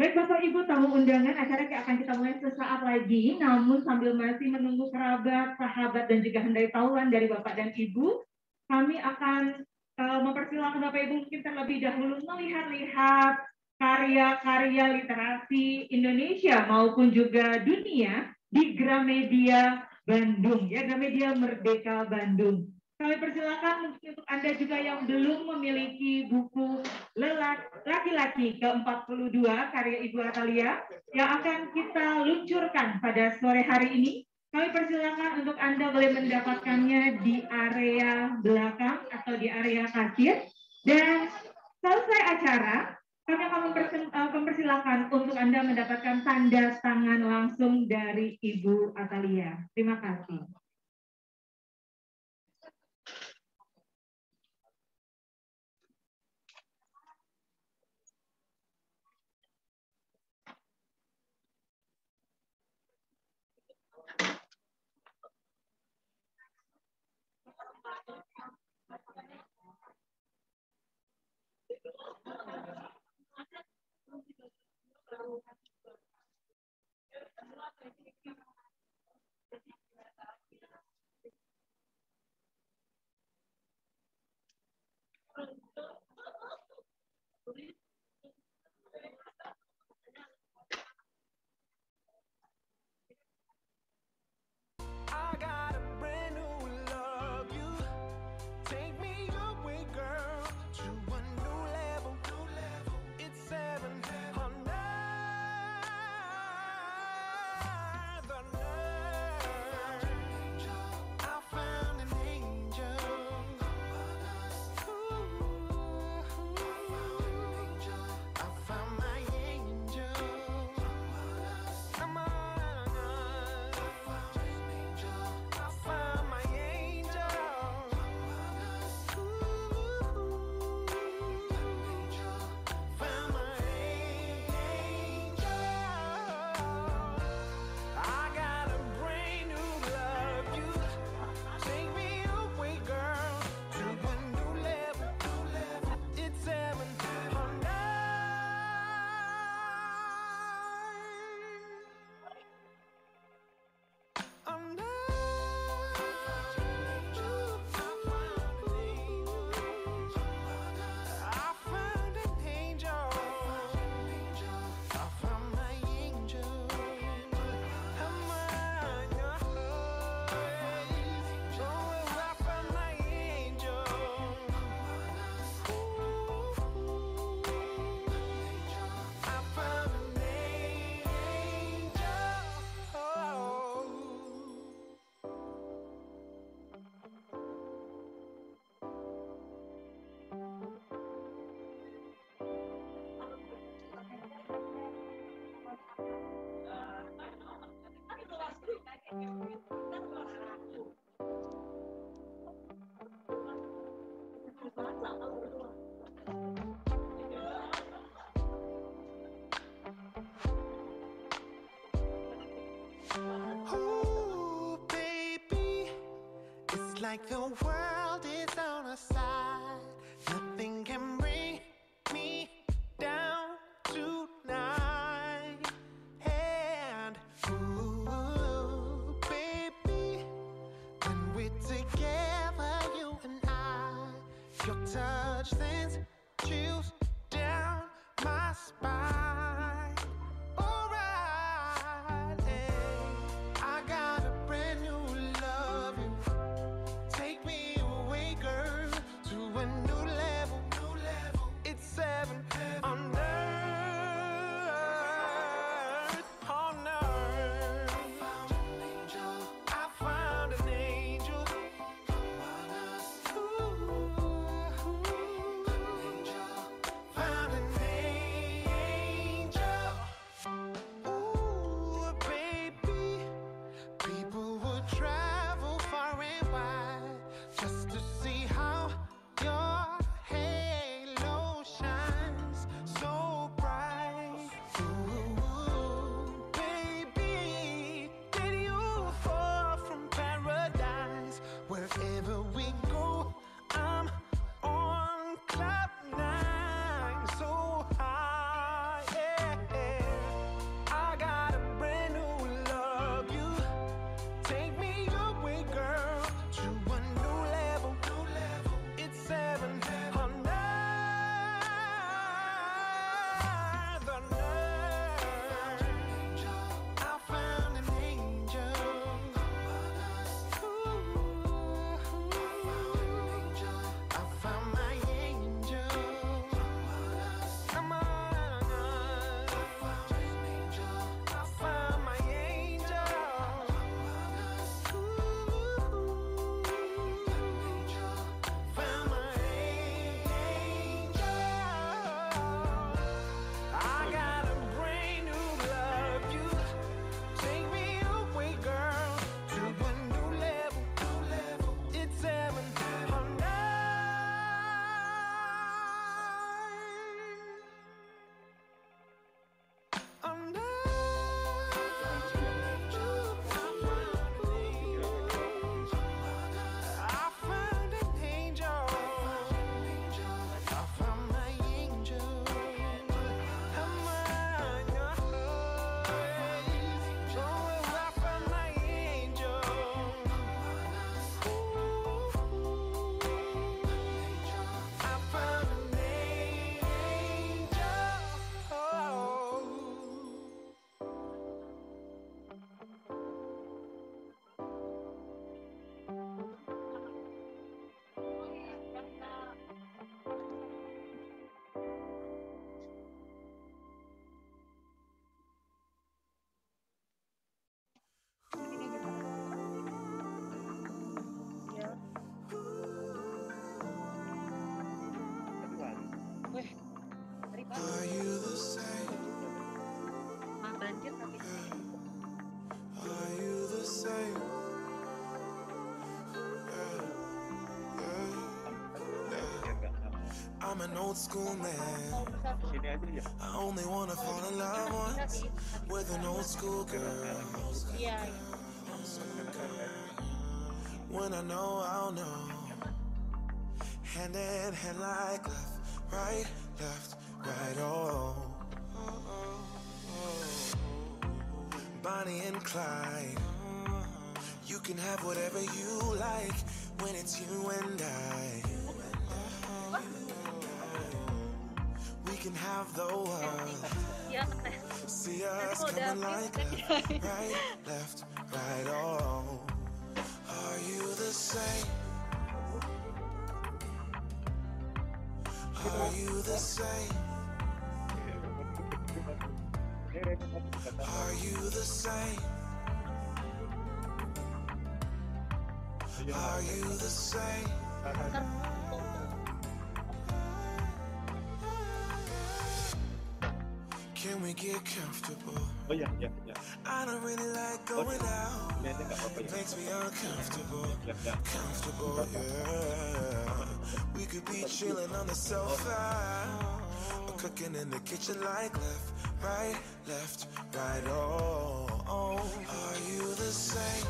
Baik Bapak Ibu, tamu undangan acara yang akan kita mulai sesaat lagi, namun sambil masih menunggu kerabat, sahabat, dan juga handai tauan dari Bapak dan Ibu, kami akan mempersilahkan Bapak Ibu mungkin terlebih dahulu melihat-lihat karya-karya literasi Indonesia maupun juga dunia di Gramedia Bandung, ya, Gramedia Merdeka Bandung. Kami persilakan untuk Anda juga yang belum memiliki buku Laki-Laki ke-42 karya Ibu Atalia yang akan kita luncurkan pada sore hari ini. Kami persilakan untuk Anda boleh mendapatkannya di area belakang atau di area kasir. Dan selesai acara, kami akan mempersilahkan untuk Anda mendapatkan tanda tangan langsung dari Ibu Atalia. Terima kasih. Ooh, baby, it's like the world is on our side. Nothing can bring me down tonight. And ooh, baby, when we're together, you and I, your touch sends chills down my spine. Alright, I got a brand new love. Take me away, girl, to a new level. It's 7 on earth, on earth. I found an angel. Found an angel. Ooh, baby, people would travel far and wide just to see how your halo shines so bright. Ooh, baby, did you fall from paradise? Wherever we go, I'm on cloud 9, so high. Yeah. I'm an old school man. I only wanna fall in love once with an old school girl. When I know, I'll know. Hand in hand like left, right, oh. Bonnie and Clyde. You can have whatever you like when it's you and I. We can have the world. See us coming like left, right, oh. Are you the same? Are you the same? Are you the same? Are you the same? Can we get comfortable? I don't really like going out. It makes me uncomfortable. Comfortable, yeah. We could be chilling on the sofa, or cooking in the kitchen like left, right, oh. Are you the same?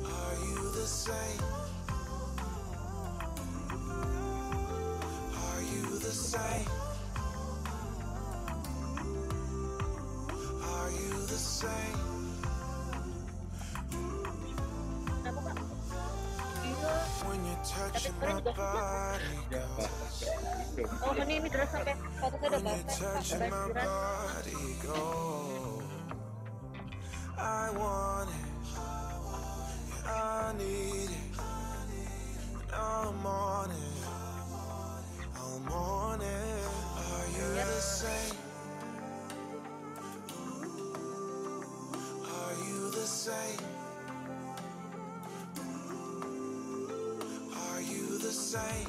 Are you the same? Are you the same? Are you the same? When you're touching my body, girl. Ini terus sampai foto saya udah When you're touching my body, girl. I want it, I need it, and I'm on it, I'm on it. Are you the same? Are you the same? Are you the same?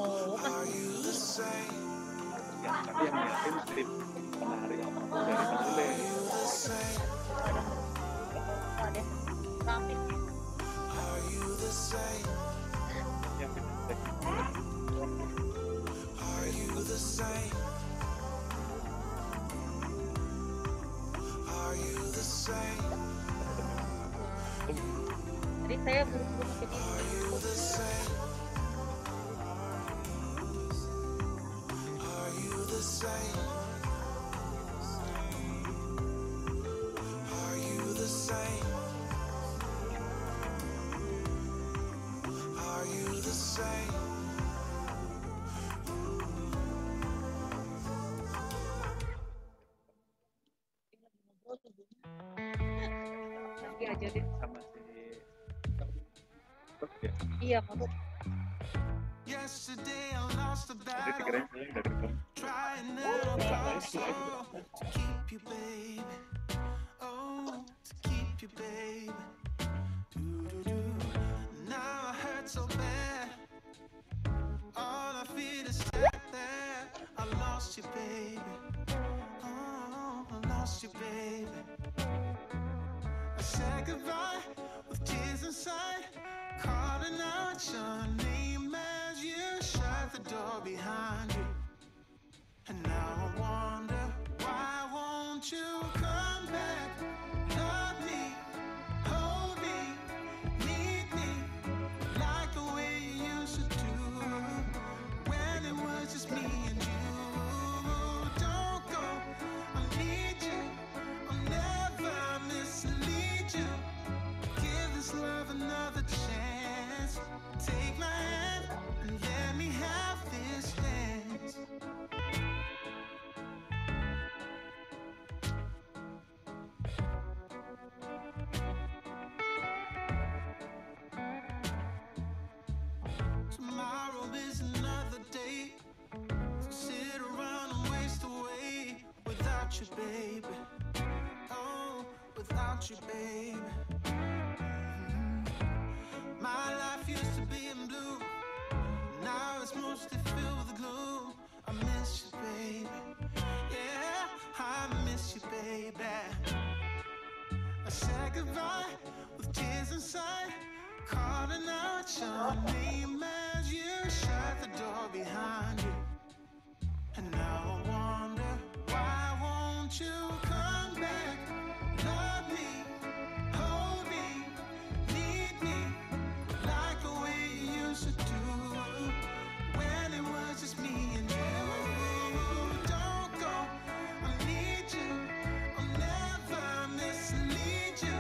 Are you the same? Tapi yang yakin strip penari dari Are you the same? Are you the same? Are you the same? Are you the same? Jadi saya buru-buru ke sini. Are you the same? Are you the same? Are you the same? Are you the same? Nanti aja deh. sama si Iya, maksud. Yesterday I lost the jadi pikirannya battle, saya dari kamu trying and impossible to keep you, baby. Oh, to keep you, baby. Do-do-do. Now I hurt so bad. All I feel is that I lost you, baby. Oh, I lost you, baby. I said goodbye with tears inside, calling out your name as you shut the door behind you. And now I wonder, why won't you come back? Love me, hold me, need me, like the way you used to do, when it was just me and you. Don't go, I need you, I'll never mislead you. Give this love another chance. Take my hand and let me have this dance. Tomorrow is another day. Sit around and waste away without you, baby. Oh, without you, baby. My life used to be in blue. Now it's mostly filled with gloom. I miss you, baby. Yeah, I miss you, baby. I said goodbye with tears lost inside, calling out your name as you shut the door behind you. And now I wonder, why won't you come back? Love me, hold me, need me, like the way you used to do, when it was just me and you. Don't go, I need you, I'll never mislead you.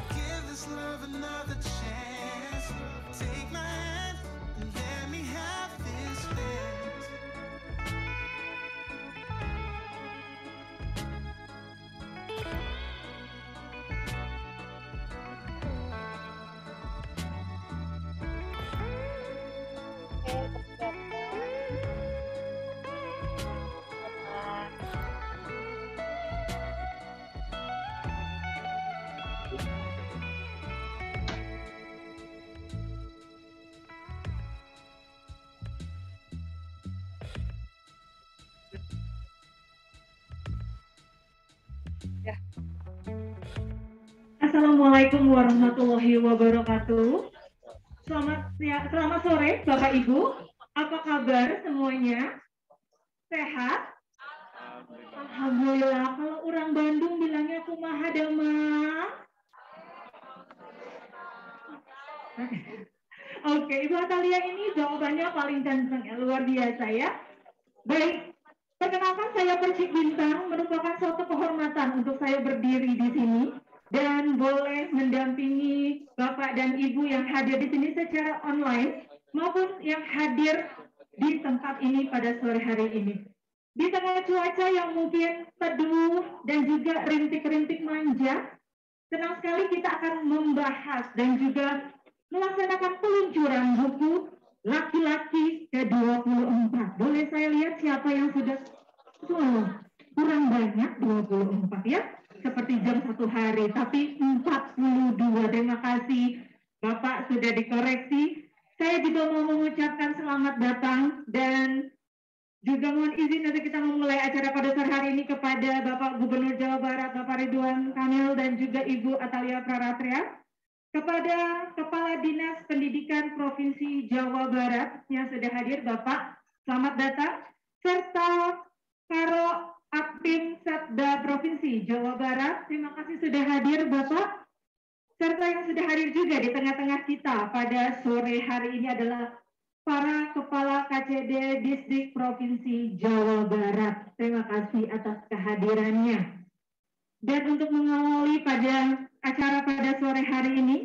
Give this love another chance. Take my hand and let me have this dance. Assalamualaikum warahmatullahi wabarakatuh. Selamat sore Bapak Ibu. Apa kabar semuanya? Sehat? Alhamdulillah. Kalau orang Bandung bilangnya kumaha damang. Oke, Ibu Atalia ini jawabannya paling ganteng ya, luar biasa ya. Baik, perkenalkan saya Persik Bintang, merupakan suatu kehormatan untuk saya berdiri di sini dan boleh mendampingi Bapak dan Ibu yang hadir di sini secara online maupun yang hadir di tempat ini pada sore hari ini. Di tengah cuaca yang mungkin teduh dan juga rintik-rintik manja, senang sekali kita akan membahas dan juga melaksanakan peluncuran buku Laki-Laki ke-24. Boleh saya lihat siapa yang sudah kurang banyak 24 ya? Seperti jam 1 hari, tapi 42. Terima kasih Bapak sudah dikoreksi. Saya juga mau mengucapkan selamat datang dan juga mohon izin nanti kita memulai acara pada sore hari ini kepada Bapak Gubernur Jawa Barat, Bapak Ridwan Kamil dan juga Ibu Atalia Praratya, kepada Kepala Dinas Pendidikan Provinsi Jawa Barat yang sudah hadir, Bapak, selamat datang, serta Karo Aktim Setda Provinsi Jawa Barat, terima kasih sudah hadir Bapak, serta yang sudah hadir juga di tengah-tengah kita pada sore hari ini adalah para Kepala KCD Distrik Provinsi Jawa Barat. Terima kasih atas kehadirannya. Dan untuk mengawali pada acara pada sore hari ini,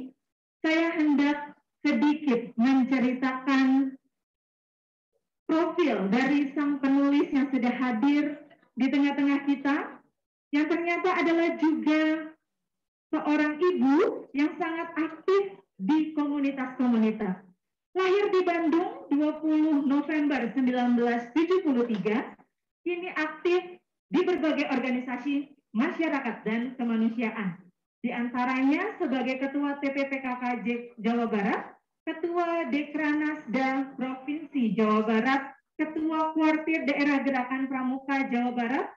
saya hendak sedikit menceritakan profil dari sang penulis yang sudah hadir di tengah-tengah kita, yang ternyata adalah juga seorang ibu yang sangat aktif di komunitas-komunitas. Lahir di Bandung 20 November 1973, kini aktif di berbagai organisasi masyarakat dan kemanusiaan. Di antaranya sebagai Ketua TPPKKJ Jawa Barat, Ketua Dekranasda Provinsi Jawa Barat, Ketua Kuartir Daerah Gerakan Pramuka Jawa Barat,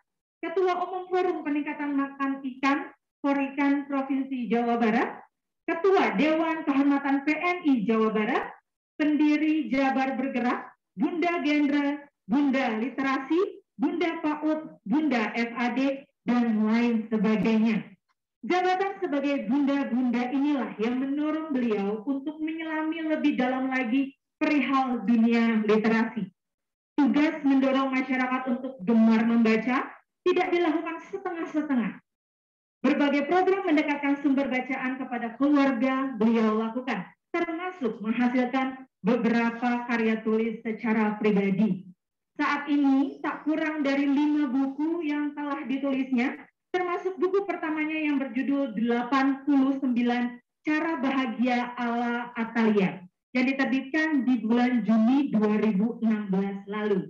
Ketua Umum Forum Peningkatan Makan Ikan Korikan Provinsi Jawa Barat, Ketua Dewan Kehormatan PNI Jawa Barat, pendiri Jabar Bergerak, Bunda Gendra, Bunda Literasi, Bunda PAUD, Bunda FAD, dan lain sebagainya. Jabatan sebagai bunda-bunda inilah yang mendorong beliau untuk menyelami lebih dalam lagi perihal dunia literasi. Tugas mendorong masyarakat untuk gemar membaca tidak dilakukan setengah-setengah. Berbagai program mendekatkan sumber bacaan kepada keluarga beliau lakukan, termasuk menghasilkan beberapa karya tulis secara pribadi. Saat ini tak kurang dari 5 buku yang telah ditulisnya, termasuk buku pertamanya yang berjudul 89 Cara Bahagia ala Atalia, yang diterbitkan di bulan Juni 2016 lalu.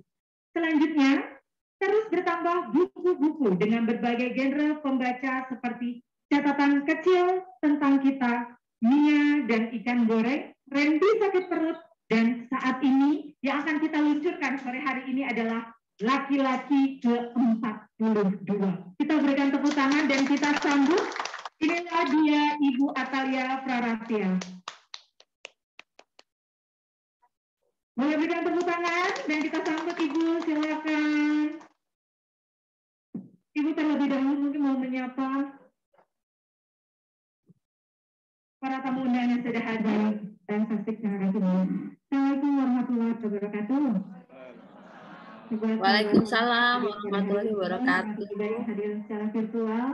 Selanjutnya, terus bertambah buku-buku dengan berbagai genre pembaca seperti Catatan Kecil Tentang Kita, Mia dan Ikan Goreng, Randy Sakit Perut, dan saat ini yang akan kita luncurkan sore hari ini adalah Laki-Laki ke-42. Kita berikan tepuk tangan dan kita sambut Inilah dia Ibu Atalia Praratia. Boleh berikan tepuk tangan dan kita sambut Ibu, silakan. Ibu terlebih dahulu mungkin mau menyapa para tamu undangan yang sudah hadir dan saksi. Terima kasih. Assalamualaikum warahmatullahi wabarakatuh. Waalaikumsalam warahmatullahi wabarakatuh. Juga yang hadir secara virtual.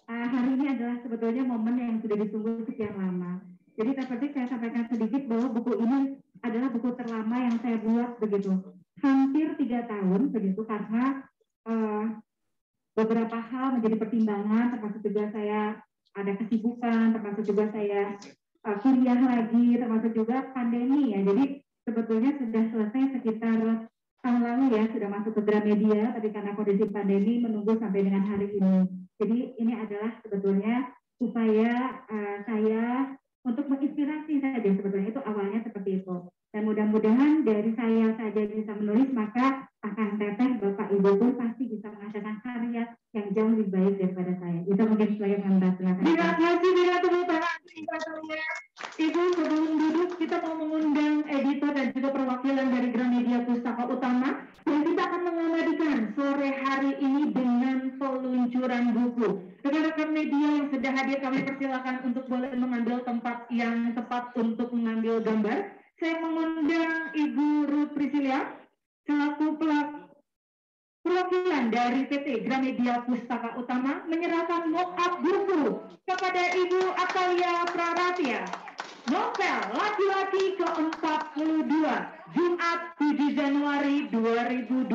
Hari ini adalah sebetulnya momen yang sudah ditunggu sekian lama. Jadi seperti saya sampaikan sedikit bahwa buku ini adalah buku terlama yang saya buat begitu. Hampir 3 tahun begitu karena beberapa hal menjadi pertimbangan, termasuk juga saya ada kesibukan, termasuk juga saya kuliah lagi, termasuk juga pandemi ya. Jadi sebetulnya sudah selesai sekitar tahun lalu ya, sudah masuk ke Gramedia, tapi karena kondisi pandemi menunggu sampai dengan hari ini. Jadi ini adalah sebetulnya upaya saya untuk menginspirasi saja, sebetulnya itu awalnya seperti itu. Dan mudah-mudahan dari saya saja bisa menulis, maka akan teteh Bapak Ibu pun pasti bisa menghasilkan karya yang jauh lebih baik daripada saya. Itu mungkin sebagai gambar. Terima kasih, bila tepuk tangan. Ibu, sebelum duduk kita mau mengundang editor dan juga perwakilan dari Gramedia Pustaka Utama yang kita akan mengabadikan sore hari ini dengan peluncuran buku. Rekan-rekan media yang sudah hadir kami persilakan untuk boleh mengambil tempat yang tepat untuk mengambil gambar. Saya mengundang Ibu Ruth Priscilia selaku perwakilan dari PT Gramedia Pustaka Utama menyerahkan mock-up buku kepada Ibu Atalia Praratia. Novel laki-laki ke-42, Jumat 7 Januari 2022,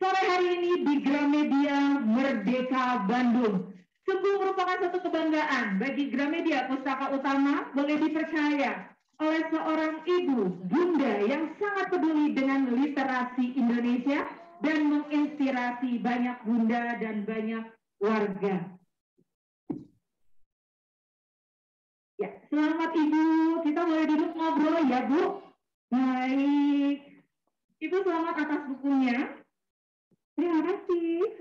sore hari ini di Gramedia Merdeka Bandung. Sungguh merupakan satu kebanggaan bagi Gramedia Pustaka Utama boleh dipercaya oleh seorang ibu, bunda yang sangat peduli dengan literasi Indonesia dan menginspirasi banyak bunda dan banyak warga. Ya, selamat Ibu. Kita boleh duduk ngobrol ya, Bu. Baik. Ibu selamat atas bukunya. Terima kasih.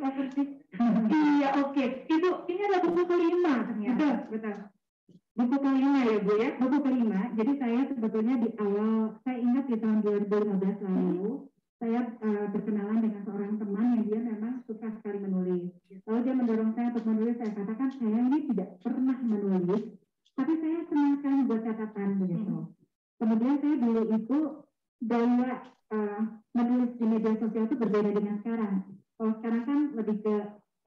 Iya, oke. Ibu, ini adalah buku kelima ternyata. Betul. Buku kelima ya, Bu ya. Buku kelima. Jadi saya sebetulnya di awal, saya ingat di tahun 2015 lalu, saya berkenalan dengan seorang teman yang dia memang suka sekali menulis. Lalu dia mendorong saya untuk menulis. Saya katakan saya ini tidak pernah menulis, tapi saya senang sekali buat catatan begitu. Kemudian saya dulu itu gaya menulis di media sosial itu berbeda dengan sekarang. Kalau sekarang kan lebih ke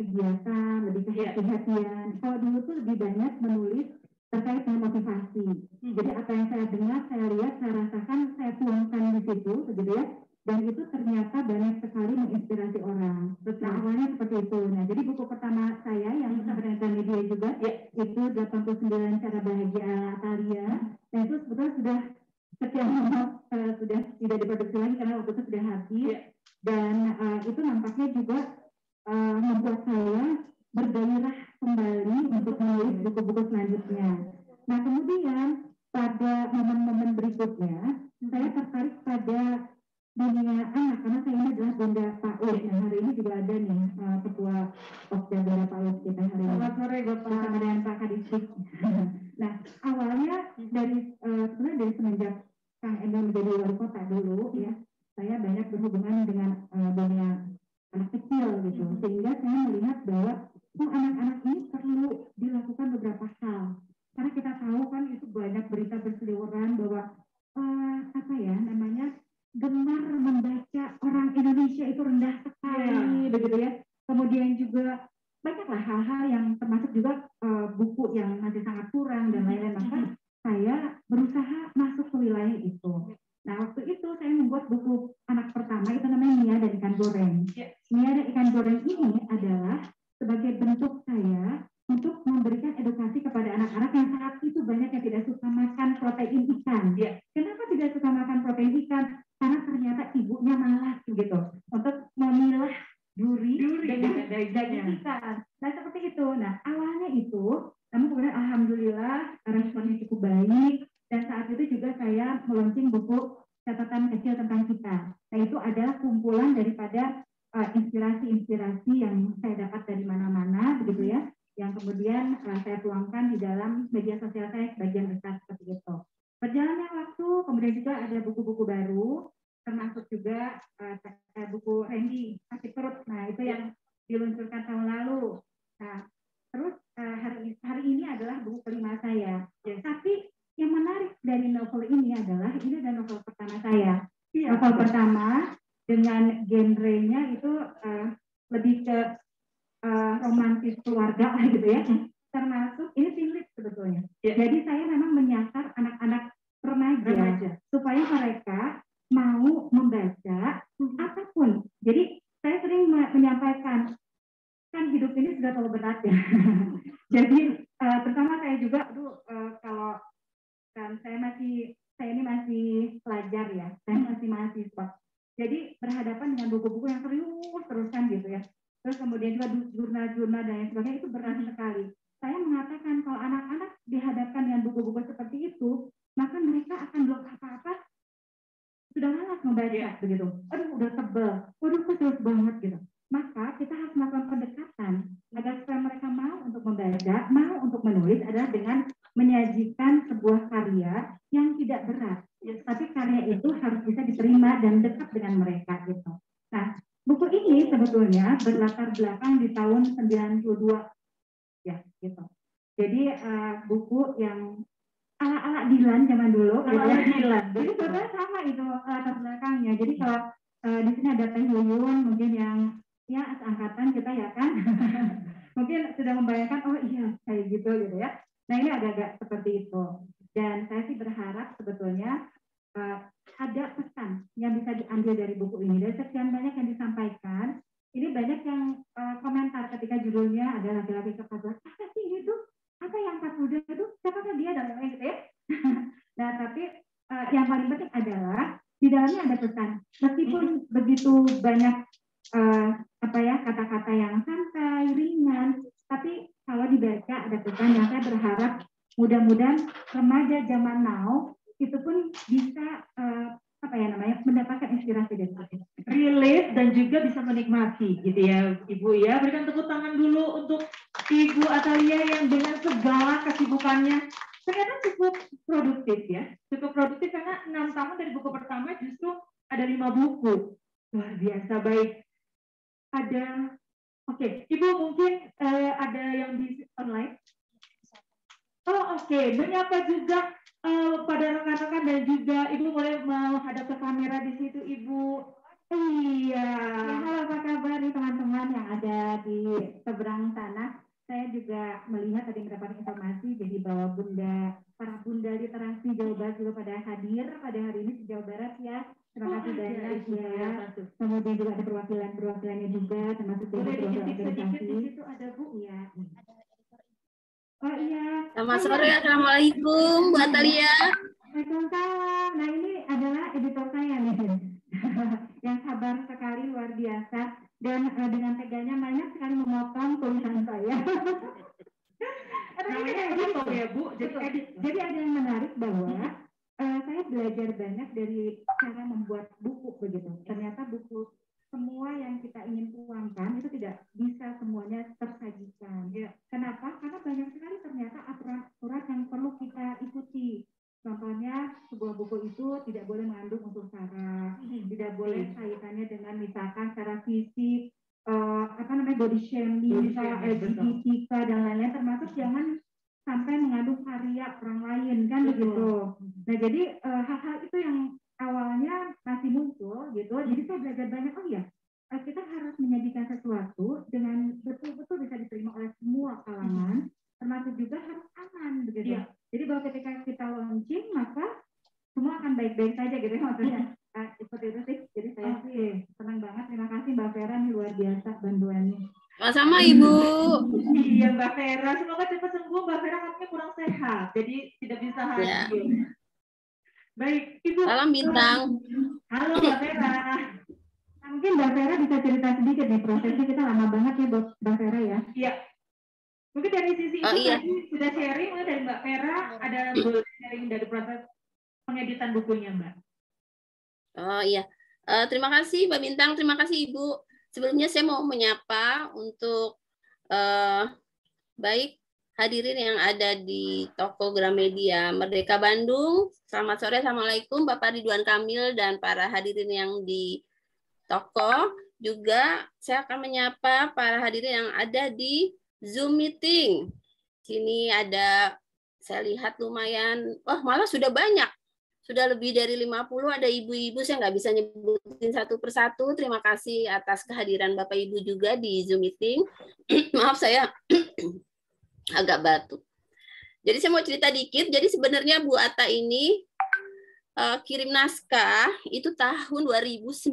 kegiatan, lebih ke hati-hatian. Kalau dulu tuh lebih banyak menulis terkait dengan motivasi. Jadi apa yang saya dengar, saya lihat, saya rasakan, saya tuangkan di situ, begitu ya. Dan itu ternyata banyak sekali menginspirasi orang. Nah, awalnya seperti itu. Nah, jadi buku pertama saya yang bersama dengan media juga, itu 89 Cara Bahagia ala Atalia. Nah, itu sebetulnya sudah sekian lama sudah tidak diproduksi lagi karena waktu itu sudah habis. Dan itu nampaknya juga membuat saya bergairah kembali untuk menulis buku-buku selanjutnya. Nah, kemudian pada momen-momen berikutnya, saya tertarik pada dunia anak, karena saya ini adalah Bunda PAUD. Nah, hari ini juga ada nih ketua Pokja Bunda PAUD kita hari ini. Selamat sore, Bapak. Bersama dengan Pak Kadistik. Nah, awalnya sebenarnya dari semenjak Kang Emil menjadi wali kota dulu, ya, saya banyak berhubungan dengan dunia anak kecil gitu, sehingga saya melihat bahwa anak-anak ini perlu dilakukan beberapa hal. Karena kita tahu kan itu banyak berita berseliweran bahwa gemar membaca orang Indonesia itu rendah sekali, begitu ya. Kemudian juga banyaklah hal-hal yang termasuk juga buku yang masih sangat kurang dan lain-lain. Maka saya berusaha masuk ke wilayah itu. Nah, waktu itu saya membuat buku anak pertama, itu namanya Mia dan Ikan Goreng. Mia dan Ikan Goreng ini adalah sebagai bentuk saya untuk memberikan edukasi kepada anak-anak yang saat itu banyak yang tidak suka makan protein ikan. Kenapa tidak suka makan protein ikan? Karena ternyata ibunya malas gitu untuk memilah duri dengan daging ikan. Nah, seperti itu. Nah, awalnya itu, namun kemudian alhamdulillah responnya cukup baik, dan saat itu juga saya meluncurkan buku catatan kecil tentang kita. Nah, itu adalah kumpulan daripada inspirasi-inspirasi yang saya dapat dari mana-mana, begitu ya, yang kemudian saya tuangkan di dalam media sosial saya sebagian besar seperti itu. Berjalannya waktu, kemudian juga ada buku-buku baru, termasuk juga buku Randy Sakit Perut. Nah, itu yang diluncurkan tahun lalu. Nah, terus hari ini adalah buku kelima saya. Tapi yang menarik dari novel ini adalah novel pertama saya. Novel pertama dengan genrenya itu lebih ke romantis keluarga lah gitu ya. Termasuk ini teen sebetulnya. Jadi saya memang menyasar anak-anak remaja supaya mereka mau membaca apapun. Jadi saya sering menyampaikan kan hidup ini sudah terlalu berat ya. Jadi terutama saya juga kalau kan saya ini masih pelajar ya, saya masih mahasiswa. Jadi berhadapan dengan buku-buku yang terus-terusan gitu ya. Terus kemudian juga jurnal-jurnal dan lain sebagainya itu berat sekali. Saya mengatakan kalau anak-anak dihadapkan dengan buku-buku seperti itu, maka mereka akan belum apa-apa sudah malas membaca begitu. Aduh udah tebel, waduh terus banget gitu. Maka kita harus melakukan pendekatan agar supaya mereka mau untuk membaca, mau untuk menulis adalah dengan menyajikan sebuah karya yang tidak berat. Tapi karya itu harus bisa diterima dan dekat dengan mereka gitu. Nah, buku ini sebetulnya berlatar belakang di tahun 92 ya gitu. Jadi buku yang ala-ala Dylan zaman dulu. Ala-ala Dylan. Jadi sebenarnya sama itu latar belakangnya. Jadi kalau di sini ada Teh Yuyun mungkin yang ya seangkatan kita ya kan. Mungkin sudah membayangkan oh iya kayak gitu ya. Nah ini agak-agak seperti itu. Dan saya sih berharap sebetulnya ada pesan yang bisa diambil dari buku ini. Dari sekian banyak yang disampaikan, ini banyak yang komentar ketika judulnya ada laki-laki kekablat. Apa sih itu? Apa yang 4 muda itu? Siapakah dia dan lain-lain gitu ya? Nah tapi yang paling penting adalah di dalamnya ada pesan. Meskipun begitu banyak kata-kata yang santai, ringan, tapi kalau dibaca ada pesan yang saya berharap mudah-mudahan remaja zaman now itu pun bisa mendapatkan inspirasi dari itu. Relate dan juga bisa menikmati gitu ya Ibu ya. Berikan tepuk tangan dulu untuk Ibu Atalia yang dengan segala kesibukannya ternyata cukup produktif ya. Cukup produktif karena 6 tahun dari buku pertama justru ada 5 buku. Luar biasa baik. Ibu mungkin ada yang di online? Menyapa juga pada rekan-rekan dan juga Ibu boleh menghadap ke kamera di situ Ibu. Iya. Halo apa kabar nih teman-teman yang ada di seberang sana. Saya juga melihat tadi mendapat informasi jadi bahwa para bunda literasi Jawa Barat juga pada hadir pada hari ini di Jawa Barat ya. Terima kasih banyak ya. Kemudian juga ada perwakilannya juga termasuk dari perwakilan organisasi. Di situ ada Bu ya. Oh iya. Selamat sore, Assalamualaikum, Bu Atalia. Waalaikumsalam. Nah ini adalah editor saya nih, yang sabar sekali luar biasa dan dengan teganya banyak sekali memotong tulisan saya. Ya Bu. Jadi ada yang menarik bahwa saya belajar banyak dari cara membuat buku begitu. Ternyata buku semua yang kita ingin tuangkan itu tidak bisa semuanya tersajikan. Ya. Kenapa? Karena banyak sekali ternyata aturan-aturan yang perlu kita ikuti. Contohnya sebuah buku itu tidak boleh mengandung unsur sara, tidak boleh kaitannya dengan misalkan secara fisik, body shaming, LGBT dan lain-lain, termasuk jangan sampai mengandung karya orang lain kan begitu. Nah jadi hal-hal itu yang awalnya masih muncul gitu, jadi saya belajar banyak kita harus menyajikan sesuatu dengan betul-betul bisa diterima oleh semua kalangan, termasuk juga harus aman begitu. Jadi bahwa ketika kita launching maka semua akan baik-baik saja gitu ya maksudnya. Seperti itu sih. Jadi saya sih senang banget. Terima kasih Mbak Vera nih luar biasa bantuannya. Sama Ibu. Iya Mbak Vera, semoga cepat sembuh. Mbak Vera katanya kurang sehat, jadi tidak bisa hadir. Ya. Baik, Ibu. Salam Bintang. Halo Mbak Vera. Mungkin Mbak Vera bisa cerita sedikit nih, prosesnya kita lama banget ya Mbak Vera ya. Iya. Mungkin dari sisi itu tadi sudah sharing dari Mbak Vera, ada sharing dari proses pengeditan bukunya Mbak. Oh iya, terima kasih Mbak Bintang, terima kasih Ibu. Sebelumnya saya mau menyapa untuk Baik hadirin yang ada di toko Gramedia Merdeka Bandung, selamat sore, Assalamualaikum Bapak Ridwan Kamil dan para hadirin yang di toko. Juga saya akan menyapa para hadirin yang ada di Zoom meeting. Sini ada, saya lihat lumayan, wah malah sudah banyak. Sudah lebih dari 50, ada ibu-ibu, saya nggak bisa nyebutin satu persatu. Terima kasih atas kehadiran Bapak Ibu juga di Zoom meeting. Maaf saya agak batuk. Jadi saya mau cerita dikit. Jadi sebenarnya Bu Atta ini kirim naskah itu tahun 2019.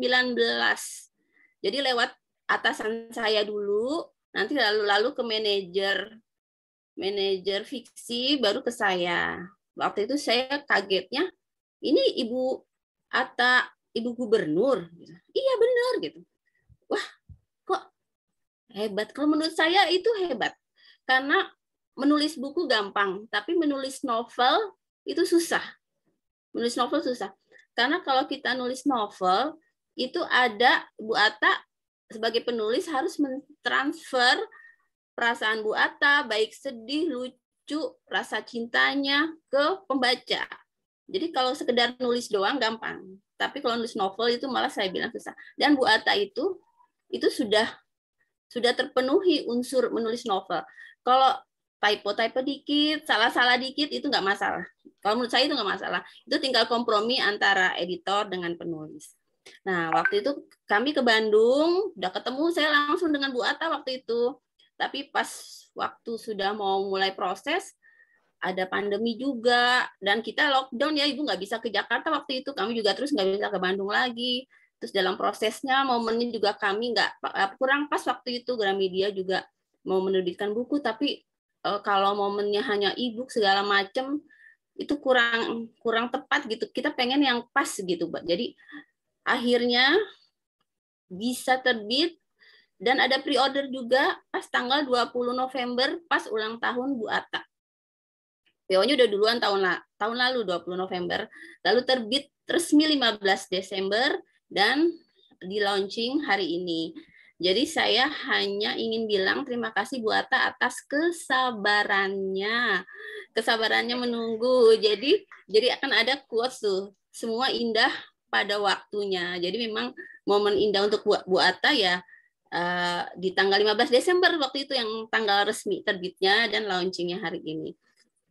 Jadi lewat atasan saya dulu, nanti lalu ke manajer fiksi, baru ke saya. Waktu itu saya kagetnya, ini Ibu Atta, Ibu Gubernur. Iya benar gitu. Wah, kok hebat. Kalau menurut saya itu hebat. Karena menulis buku gampang, tapi menulis novel itu susah. Menulis novel susah. Karena kalau kita nulis novel, itu ada Bu Atta sebagai penulis harus mentransfer perasaan Bu Atta, baik sedih, lucu, rasa cintanya ke pembaca. Jadi kalau sekedar nulis doang gampang. Tapi kalau nulis novel itu malah saya bilang susah. Dan Bu Atta itu sudah terpenuhi unsur menulis novel. Kalau typo dikit, salah-salah dikit itu nggak masalah. Kalau menurut saya itu nggak masalah. Itu tinggal kompromi antara editor dengan penulis. Nah, waktu itu kami ke Bandung, udah ketemu saya langsung dengan Bu Atta waktu itu. Tapi pas waktu sudah mau mulai proses, ada pandemi juga, dan kita lockdown ya, Ibu nggak bisa ke Jakarta waktu itu. Kami juga terus nggak bisa ke Bandung lagi. Terus dalam prosesnya, momennya juga kami kurang pas waktu itu. Gramedia juga mau menerbitkan buku, tapi kalau momennya hanya e-book segala macam itu kurang tepat gitu. Kita pengen yang pas gitu, Mbak. Jadi akhirnya bisa terbit dan ada pre-order juga pas tanggal 20 November pas ulang tahun Bu Atta. PO-nya udah duluan tahun lalu 20 November, lalu terbit resmi 15 Desember dan di launching hari ini. Jadi saya hanya ingin bilang terima kasih Bu Atta atas kesabarannya. Kesabarannya menunggu. Jadi akan ada quotes tuh. Semua indah pada waktunya. Jadi memang momen indah untuk Bu Atta ya di tanggal 15 Desember waktu itu yang tanggal resmi terbitnya dan launchingnya hari ini.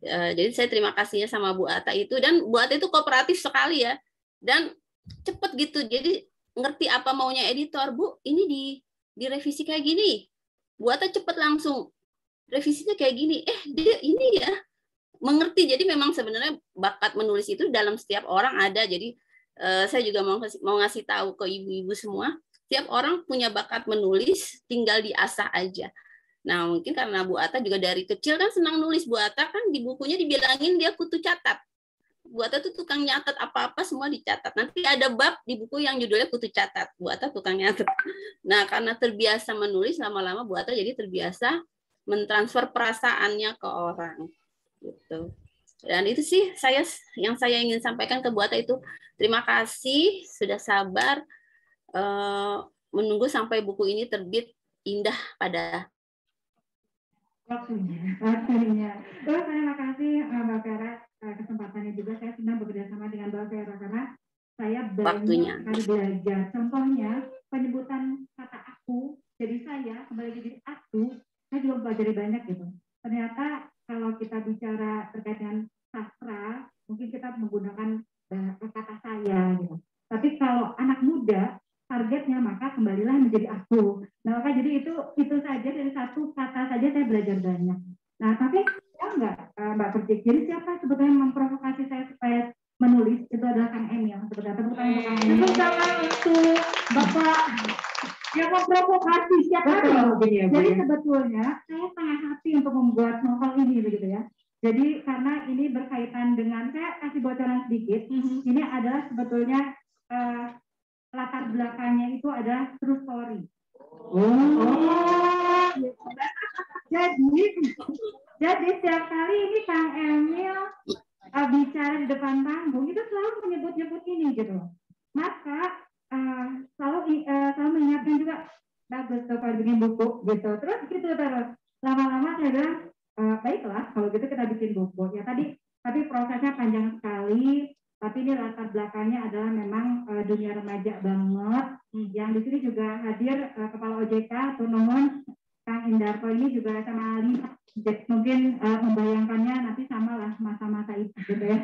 Jadi saya terima kasihnya sama Bu Atta itu, dan Bu Atta itu kooperatif sekali ya, dan cepet gitu. Jadi ngerti apa maunya editor, Bu ini direvisi kayak gini, Bu Atta cepet langsung revisinya kayak gini, dia ini ya mengerti. Jadi memang sebenarnya bakat menulis itu dalam setiap orang ada. Jadi saya juga mau ngasih tahu ke ibu-ibu semua, setiap orang punya bakat menulis, tinggal diasah aja. Nah, mungkin karena Bu Atta juga dari kecil kan senang nulis. Bu Atta kan di bukunya dibilangin dia kutu catat. Bu Atta tuh tukang nyatet apa-apa semua dicatat. Nanti ada bab di buku yang judulnya kutu catat. Bu Atta tukang nyatet. Nah, karena terbiasa menulis, lama-lama Bu Atta jadi terbiasa mentransfer perasaannya ke orang. Gitu. Dan itu sih yang saya ingin sampaikan ke Bu Atta itu. Terima kasih sudah sabar menunggu sampai buku ini terbit indah pada waktunya. Terima kasih Mbak Vera, kesempatannya juga. Saya senang bekerja sama dengan Mbak Vera karena saya banyak sekali belajar. Contohnya penyebutan kata aku, jadi saya kembali jadi aku, saya juga pelajari banyak gitu. Ternyata kalau kita bicara terkait dengan sastra, mungkin kita menggunakan kata saya gitu. Tapi kalau anak muda targetnya maka kembalilah menjadi aku. Nah, maka jadi itu saja, dari satu kata saja saya belajar banyak. Nah, tapi ya enggak Mbak Percik. Jadi siapa sebetulnya memprovokasi saya supaya menulis itu adalah Kang Emil sebetulnya. Tepuk tangan untuk Kang Emil. Tepuk tangan untuk Bapak yang memprovokasi siapa ya. Jadi sebetulnya saya sangat hati untuk membuat novel ini begitu ya. Jadi karena ini berkaitan dengan, saya kasih bocoran sedikit. Ini adalah sebetulnya latar belakangnya itu adalah true story. Jadi setiap kali ini Kang Emil bicara di depan panggung itu selalu menyebut ini gitu. Maka selalu mengingatkan juga bagus tuh kalau bikin buku gitu. Terus gitu terus lama-lama saya bilang, baiklah kalau gitu kita bikin buku. Ya tapi prosesnya panjang sekali. Tapi ini latar belakangnya adalah memang dunia remaja banget. Yang di sini juga hadir Kepala OJK, Tunuhun, Kang Indarto ini juga sama Ali. Mungkin membayangkannya nanti sama lah masa-masa itu gitu ya.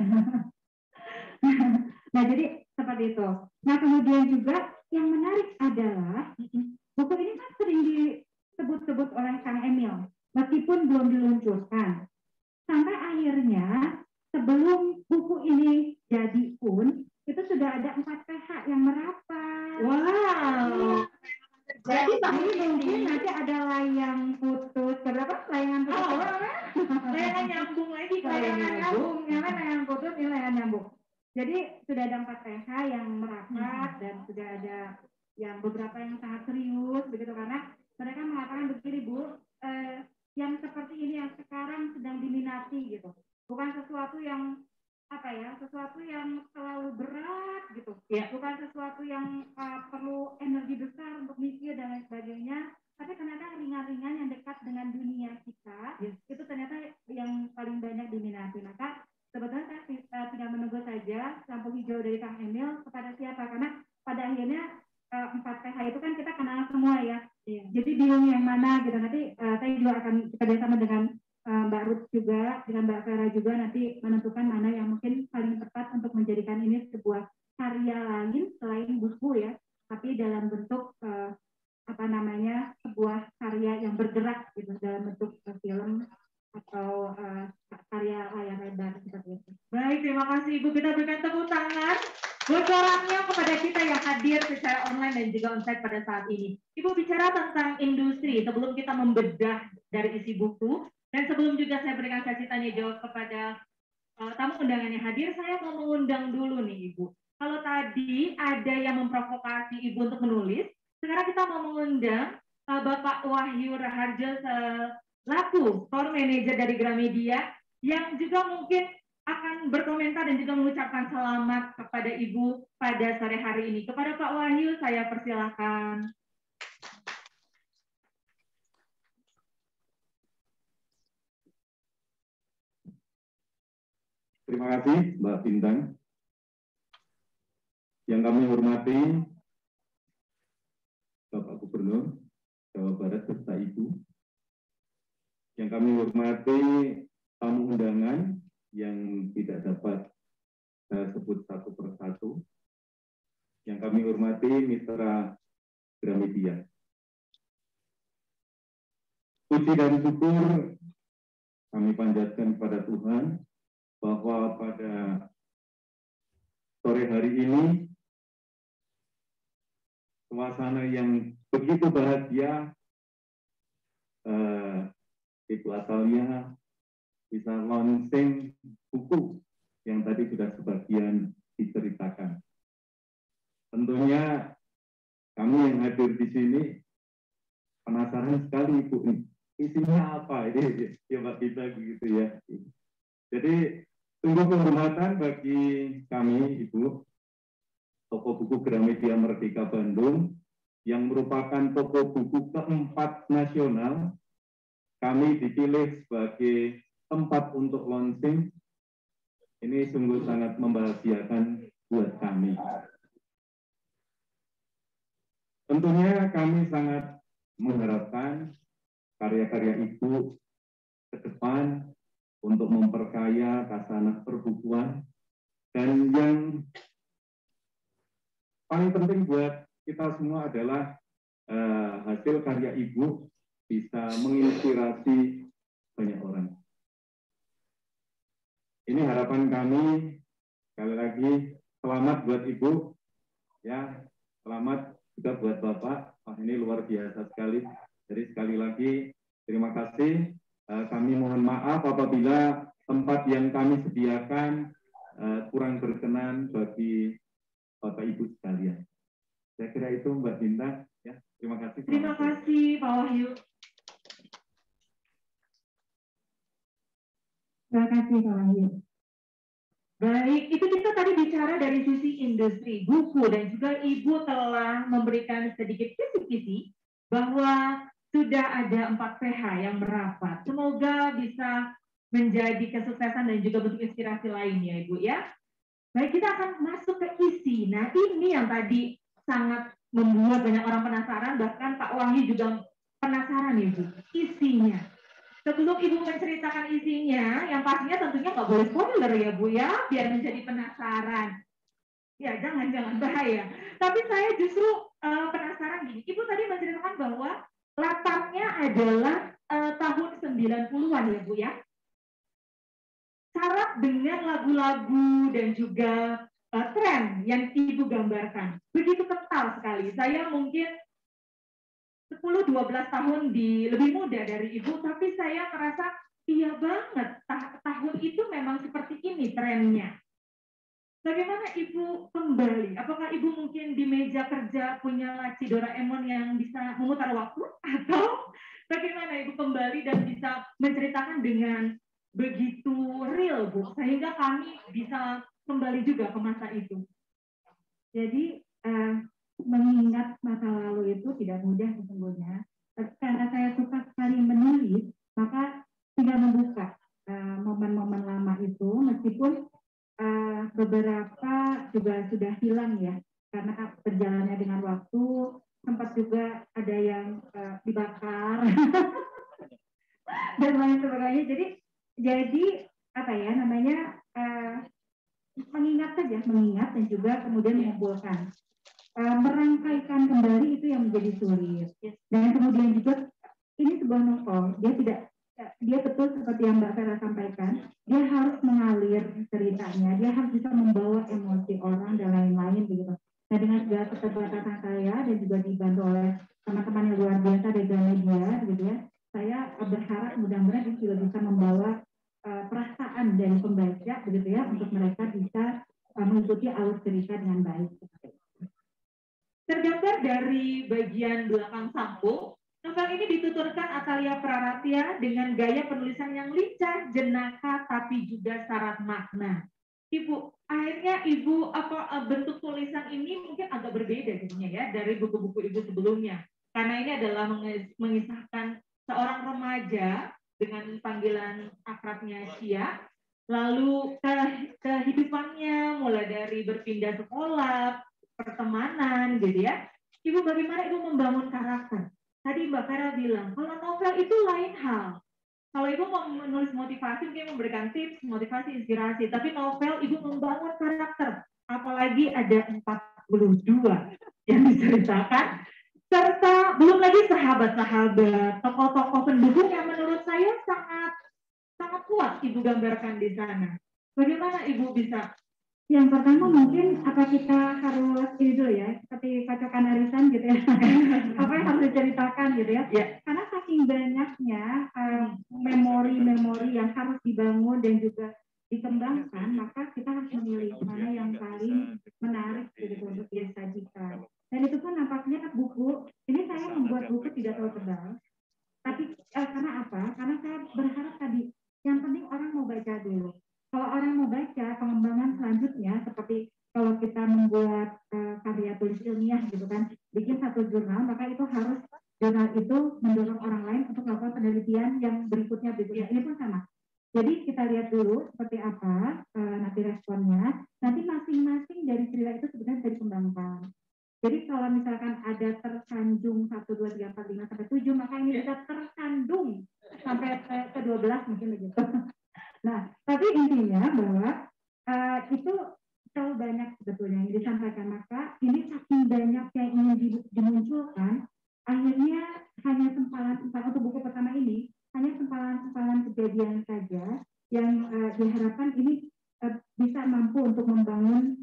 Nah jadi seperti itu. Nah kemudian juga yang menarik adalah buku ini kan sering disebut-sebut oleh Kang Emil, meskipun belum diluncurkan. Sampai akhirnya sebelum buku ini jadi pun, itu sudah ada 4 PH yang merapat. Wow. Jadi ini mungkin nanti ada layang putus, berapa layangan putus? Layangan nyambung lagi. Layangan nyambung, layangan putus, ini layangan nyambung. Jadi sudah ada 4 PH yang merapat dan sudah ada yang beberapa yang sangat serius begitu karena mereka mengatakan begini Bu, yang seperti ini yang sekarang sedang diminati gitu, bukan sesuatu yang sesuatu yang terlalu berat gitu, bukan sesuatu yang perlu energi besar untuk mikir dan lain sebagainya, tapi ternyata ringan-ringan yang dekat dengan dunia kita itu ternyata yang paling banyak diminati. Maka sebetulnya saya tidak menunggu saja lampu hijau dari Kang Emil kepada siapa, karena pada akhirnya 4 PH itu kan kita kenal semua ya. Jadi bingung yang mana gitu. Nanti saya juga akan kerjasama dengan Mbak Ruth juga, dengan Mbak Vera juga nanti menentukan mana yang mungkin paling tepat untuk menjadikan ini sebuah karya lain selain buku ya, tapi dalam bentuk sebuah karya yang bergerak gitu dalam bentuk film atau karya layar lebar seperti itu. Baik, terima kasih Ibu. Kita berikan tepuk tangan buat orangnya kepada kita yang hadir secara online dan juga onsite pada saat ini. Ibu bicara tentang industri sebelum kita membedah dari isi buku dan sebelum juga saya berikan sesi tanya jawab kepada tamu undangan yang hadir, saya mau mengundang dulu nih Ibu. Kalau tadi ada yang memprovokasi Ibu untuk menulis, sekarang kita mau mengundang Bapak Wahyu Raharjo selaku Store Manager dari Gramedia yang juga mungkin akan berkomentar dan juga mengucapkan selamat kepada Ibu pada sore hari ini. Kepada Pak Wahyu saya persilakan. Terima kasih Mbak Bintang. Yang kami hormati Bapak Gubernur Jawa Barat serta Ibu. Yang kami hormati tamu undangan yang tidak dapat saya sebut satu persatu. Yang kami hormati mitra Gramedia. Puji dan syukur kami panjatkan kepada Tuhan bahwa pada sore hari ini suasana yang begitu bahagia itu asalnya bisa launching buku yang tadi sudah sebagian diceritakan. Tentunya kami yang hadir di sini penasaran sekali Ibu, isinya apa ini ya Mbak Gita gitu ya. Jadi sungguh penghormatan bagi kami Ibu, toko buku Gramedia Merdeka Bandung yang merupakan toko buku keempat nasional. Kami dipilih sebagai tempat untuk launching. Ini sungguh sangat membahagiakan buat kami. Tentunya kami sangat mengharapkan karya-karya Ibu ke depan untuk memperkaya kasanah perbukuan, dan yang paling penting buat kita semua adalah hasil karya Ibu bisa menginspirasi banyak orang. Ini harapan kami. Sekali lagi selamat buat Ibu, ya, selamat juga buat Bapak. Wah, ini luar biasa sekali. Jadi sekali lagi terima kasih. Kami mohon maaf apabila tempat yang kami sediakan kurang berkenan bagi Bapak Ibu sekalian. Saya kira itu Mbak Bintang. Ya, terima kasih. Terima kasih Pak Wahyu. Terima kasih Pak Wahyu. Baik, itu kita tadi bicara dari sisi industri buku dan juga Ibu telah memberikan sedikit kisi-kisi bahwa sudah ada 4 PH yang merapat. Semoga bisa menjadi kesuksesan dan juga bentuk inspirasi lainnya, Ibu ya. Baik, kita akan masuk ke isi. Nah, ini yang tadi sangat membuat banyak orang penasaran, bahkan Pak Wahyu juga penasaran, Ibu, isinya. Sebelum Ibu menceritakan isinya, yang pastinya tentunya nggak boleh spoiler ya, Bu ya, biar menjadi penasaran. Ya, jangan bahaya. Tapi saya justru penasaran gini. Ibu tadi menceritakan bahwa latarnya adalah tahun 90-an ya, Bu ya. Syarat dengan lagu-lagu dan juga tren yang Ibu gambarkan begitu kental sekali. Saya mungkin 10-12 tahun lebih muda dari Ibu, tapi saya merasa iya banget, tahun itu memang seperti ini trennya. Bagaimana Ibu kembali? Apakah Ibu mungkin di meja kerja punya laci Doraemon yang bisa memutar waktu? Atau bagaimana Ibu kembali dan bisa menceritakan dengan begitu real, Bu, sehingga kami bisa kembali juga ke masa itu? Jadi, mengingat masa lalu itu tidak mudah sesungguhnya. Karena saya suka sekali menulis, maka tinggal membuka momen-momen lama itu, meskipun beberapa juga sudah hilang ya, karena berjalannya dengan waktu, sempat juga ada yang dibakar dan lain sebagainya. Jadi apa ya namanya, mengingat dan juga kemudian mengumpulkan. Merangkaikan kembali itu yang menjadi sulit. Dan kemudian juga ini sebuah novel, dia betul seperti yang Mbak Vera sampaikan, dia harus mengalir ceritanya, dia harus bisa membawa emosi orang dan lain-lain begitu. Nah, dengan segala keterbatasan saya dan juga dibantu oleh teman-teman yang luar biasa dari Gramedia gitu ya, saya berharap mudah-mudahan ini juga bisa membawa perasaan dari pembaca begitu ya, untuk mereka bisa mengikuti alur cerita dengan baik. Tergambar dari bagian belakang sampul, novel ini dituturkan Atalia Praratia dengan gaya penulisan yang lincah, jenaka, tapi juga syarat makna. Ibu, akhirnya Ibu bentuk tulisan ini mungkin agak berbeda jadinya ya dari buku-buku Ibu sebelumnya. Karena ini adalah mengisahkan seorang remaja dengan panggilan akrabnya Cia, lalu kehidupannya mulai dari berpindah sekolah, pertemanan gitu ya. Ibu, bagaimana Ibu membangun karakter? Tadi Mbak Vera bilang, kalau novel itu lain hal. Kalau Ibu mau menulis motivasi, mungkin memberikan tips, motivasi, inspirasi. Tapi novel Ibu membangun karakter. Apalagi ada 42 yang diceritakan. Serta belum lagi sahabat-sahabat, tokoh-tokoh pendukung yang menurut saya sangat kuat Ibu gambarkan di sana. Bagaimana Ibu bisa? Yang pertama mungkin apa kita harus ini dulu ya, seperti pacokan arisan gitu ya, apa yang harus diceritakan gitu ya. Karena saking banyaknya memori-memori yang harus dibangun dan juga dikembangkan, maka kita harus memilih mana yang paling menarik gitu untuk disajikan. Dan itu pun nampaknya buku, ini saya membuat buku tidak terlalu tebal, tapi karena apa? Karena saya berharap tadi, yang penting orang mau baca dulu. Kalau orang mau baca, pengembangan selanjutnya seperti kalau kita membuat karya tulis ilmiah gitu kan, bikin satu jurnal, maka itu harus jurnal itu mendorong orang lain untuk melakukan penelitian yang berikutnya. Ini pun sama. Jadi kita lihat dulu seperti apa nanti responnya. Nanti masing-masing dari cerita itu sebenarnya bisa dikembangkan. Jadi kalau misalkan ada tersanjung 1, 2, 3, 4, 5, sampai 7, maka ini bisa tersandung sampai ke 12 mungkin begitu. Nah, tapi intinya bahwa itu terlalu banyak sebetulnya yang disampaikan, maka ini saking banyak yang ingin dimunculkan, akhirnya hanya sempalan-sempalan untuk buku pertama ini, hanya sempalan-sempalan kejadian saja yang diharapkan ini bisa mampu untuk membangun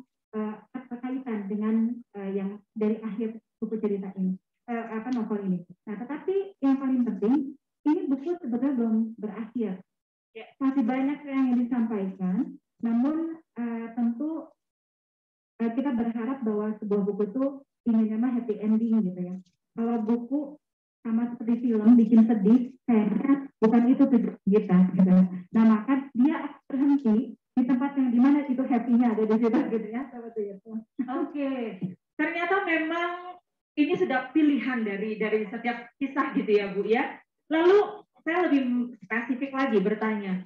keterkaitan dengan yang dari akhir buku cerita ini, novel ini. Nah, tetapi yang paling penting, ini buku sebetulnya belum berakhir. Masih banyak yang disampaikan, namun tentu kita berharap bahwa sebuah buku itu ini namanya happy ending gitu ya. Kalau buku sama seperti film bikin sedih, kayaknya bukan itu tujuan kita gitu. Nah, maka dia berhenti di tempat yang dimana itu happy-nya ada di situ gitu ya. Seperti itu. Oke. Ternyata memang ini sudah pilihan pesan dari setiap kisah gitu ya Bu ya. Lalu saya lebih spesifik lagi bertanya,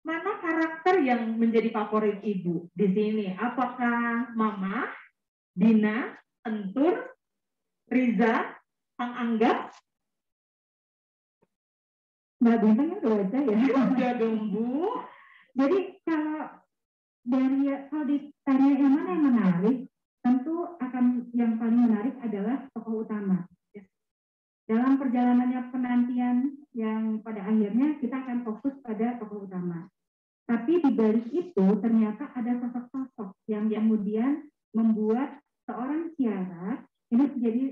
mana karakter yang menjadi favorit Ibu di sini? Apakah Mama, Dina, Entur, Riza, Kang Angga? Mbak Bintang kan udah aja ya. Udah dong Bu. Jadi kalau ditanya yang mana yang menarik, tentu akan yang paling menarik adalah tokoh utama. Dalam perjalanannya penantian yang pada akhirnya kita akan fokus pada tokoh utama. Tapi di balik itu ternyata ada sosok-sosok yang kemudian membuat seorang Ciara ini menjadi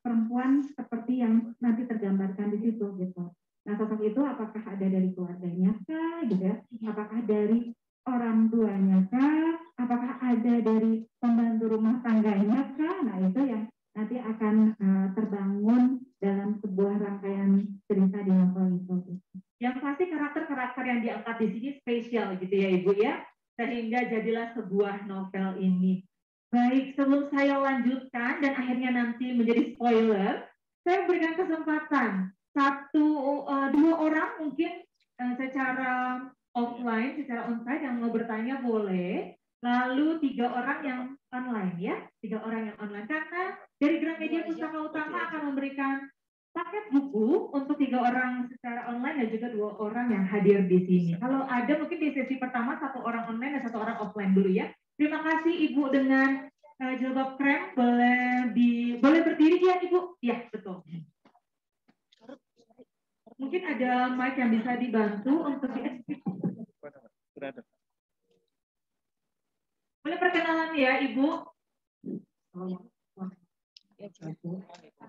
perempuan seperti yang nanti tergambarkan di situ gitu. Nah, sosok itu apakah ada dari keluarganya kah, gitu ya? Apakah dari orang tuanya kah? Apakah ada dari pembantu rumah tangganya kah? Nah, itu yang nanti akan terbangun dalam sebuah rangkaian cerita di novel itu. Yang pasti karakter-karakter yang diangkat di sini spesial gitu ya Ibu ya, sehingga jadilah sebuah novel ini. Baik, sebelum saya lanjutkan dan akhirnya nanti menjadi spoiler, saya berikan kesempatan dua orang mungkin secara offline, secara onsite yang mau bertanya boleh. Lalu 3 orang yang online ya, 3 orang yang online. Karena dari Gramedia Pustaka Utama akan memberikan paket buku untuk 3 orang secara online dan juga 2 orang yang hadir di sini. Kalau ada mungkin di sesi pertama 1 orang online dan 1 orang offline dulu ya. Terima kasih Ibu dengan jilbab krem, boleh berdiri ya Ibu? Ya betul. Mungkin ada mic yang bisa dibantu untuk boleh perkenalan ya Ibu.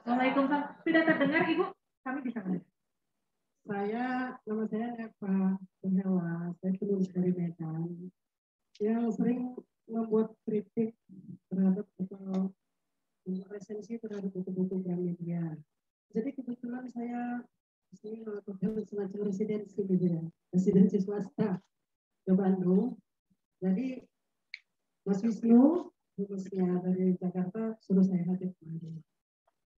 Waalaikumsalam. Sudah terdengar Ibu? Kami bisa mendengar. Nama saya Eva Penhewa, saya penulis dari Medan yang sering membuat kritik terhadap atau resensi terhadap buku-buku Gramedia. Jadi kebetulan saya disini melakukan semacam residensi gitu ya, residensi swasta ke Bandung. Jadi Mas Wisnu, khususnya dari Jakarta, suruh saya hadir kemarin.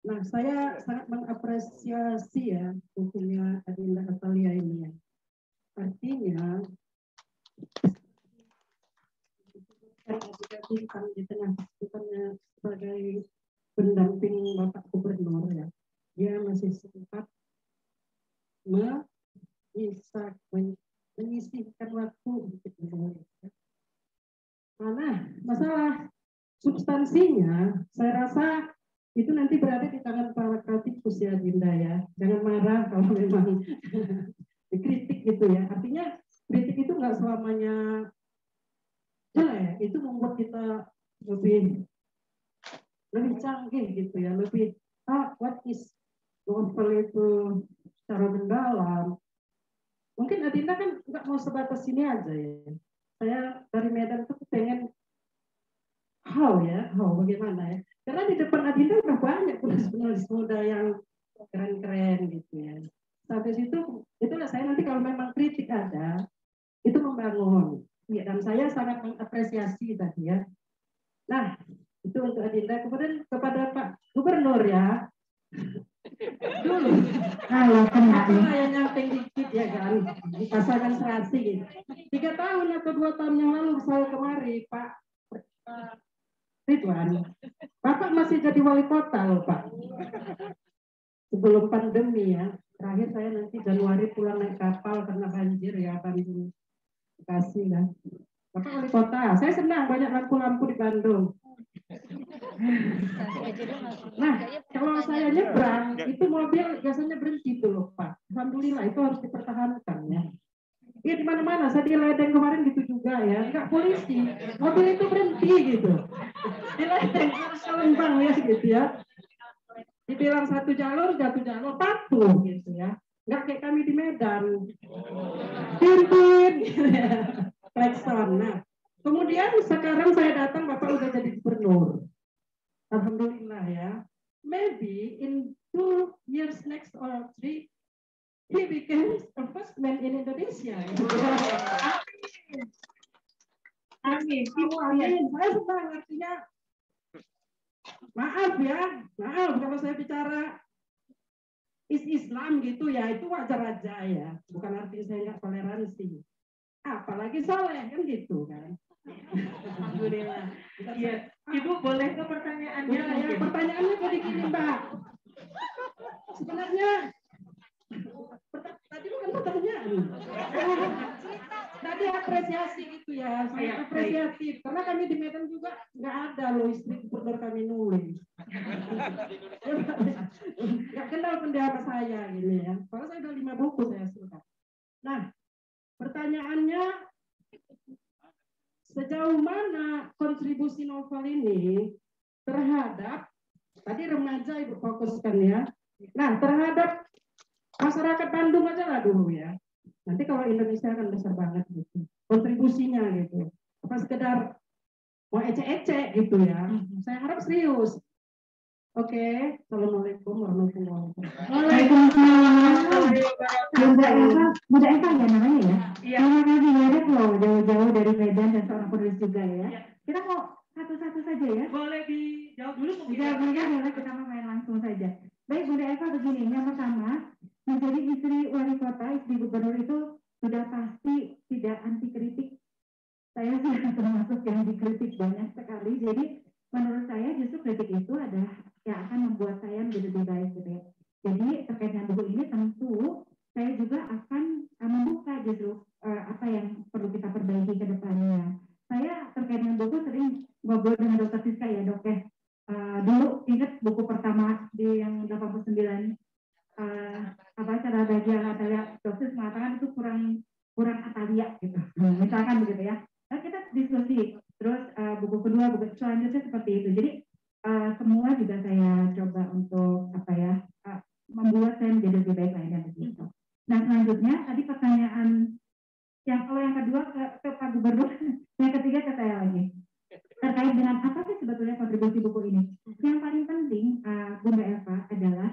Nah, saya sangat mengapresiasi ya bukunya Adinda Atalia ini ya. Artinya, bintang di tengah bukannya sebagai pendamping Bapak Gubernur ya, dia masih sempat menyisihkan waktu untuk menulis. Karena masalah substansinya, saya rasa itu nanti berada di tangan para kritikus ya Dinda ya. Jangan marah kalau memang dikritik gitu ya. Artinya kritik itu nggak selamanya jelek, itu membuat kita lebih canggih gitu ya, lebih what is novel itu secara mendalam. Mungkin Adinda kan nggak mau sebatas sini aja ya. Saya dari Medan tuh pengen bagaimana ya? Karena di depan Adinda udah banyak penulis muda yang keren-keren gitu ya. Sampai situ, itulah saya nanti kalau memang kritik ada, itu membangun. Ya, dan saya sangat mengapresiasi tadi ya. Nah, itu untuk Adinda. Kemudian kepada Pak Gubernur ya. Dulu, Kalau saya nyamping dikit ya kan, di pasangan serasi gitu. 3 tahun atau 2 tahun yang lalu saya kemari, Pak Ridwan, Bapak masih jadi wali kota loh Pak. Sebelum pandemi ya, terakhir saya nanti Januari pulang naik kapal karena banjir ya, Bandung, Bekasi kan. Bapak wali kota, saya senang banyak lampu-lampu di Bandung. Nah, kalau saya nyebrang, itu mobil biasanya berhenti tuh loh Pak. Alhamdulillah itu harus dipertahankan ya. Ya di mana-mana, saya di Ledeng kemarin gitu juga ya, enggak polisi, mobil itu berhenti gitu. Di Ledeng, Palembang ya gitu ya. Dibilang satu jalur patuh gitu ya. Enggak kayak kami di Medan. Pimpin gitu ya. Klakson. Nah, kemudian sekarang saya datang, Bapak udah jadi gubernur. Alhamdulillah ya. Maybe in 2 years next or 3, he became the first man in Indonesia. Amin. Amin. Saya senang artinya maaf kalau saya bicara Islam gitu ya, itu wajar aja ya, bukan artinya saya nggak toleransi, apalagi soleh kan gitu kan. Alhamdulillah. Iya, Ibu boleh ke pertanyaannya? Ya, pertanyaannya tadi gini Mbak, sebenarnya tadi bukan pertanyaan, tadi apresiasi gitu ya, saya apresiatif karena kami di Medan juga nggak ada loh istri gubernur kami nulis, nggak kenal pendahara saya gini ya, kalau saya udah 5 buku saya suka. Nah, pertanyaannya sejauh mana kontribusi novel ini terhadap tadi remaja Ibu fokuskan ya, nah terhadap masyarakat Bandung aja lah dulu ya. Nanti kalau Indonesia akan besar banget gitu. Kontribusinya gitu. Apa sekedar mau ecek-ecek gitu ya. Saya harap serius. Oke. Assalamualaikum warahmatullahi wabarakatuh. Waalaikumsalam. Bunda Eva ya namanya ya? Iya. Terima kasih banyak loh jauh-jauh dari Medan dan seorang penulis juga ya. Kita mau satu-satu saja ya? Boleh dijawab dulu mungkin. Boleh kita mau main langsung saja. Baik Bunda Eva begini, yang pertama menjadi istri wali kota, istri gubernur itu sudah pasti tidak anti kritik. Saya sudah termasuk yang dikritik banyak sekali. Jadi menurut saya justru kritik itu adalah yang akan membuat saya menjadi lebih baik gitu ya. Jadi terkait dengan buku ini tentu saya juga akan membuka justru apa yang perlu kita perbaiki ke depannya. Saya terkait dengan buku sering ngobrol dengan Dokter Siska ya dok ya. Dulu ingat buku pertama di yang 89 cara bagi Atalia, dosis mengatakan itu kurang Atalia gitu, misalkan begitu ya. Nah, kita diskusi terus buku kedua, buku selanjutnya seperti itu. Jadi semua juga saya coba untuk membuat saya menjadi lebih baik lainnya begitu. Nah selanjutnya tadi pertanyaan kalau yang kedua ke Pak Gubernur, yang ketiga ke saya lagi terkait dengan apa sih sebetulnya kontribusi buku ini. Yang paling penting Bunda Eva adalah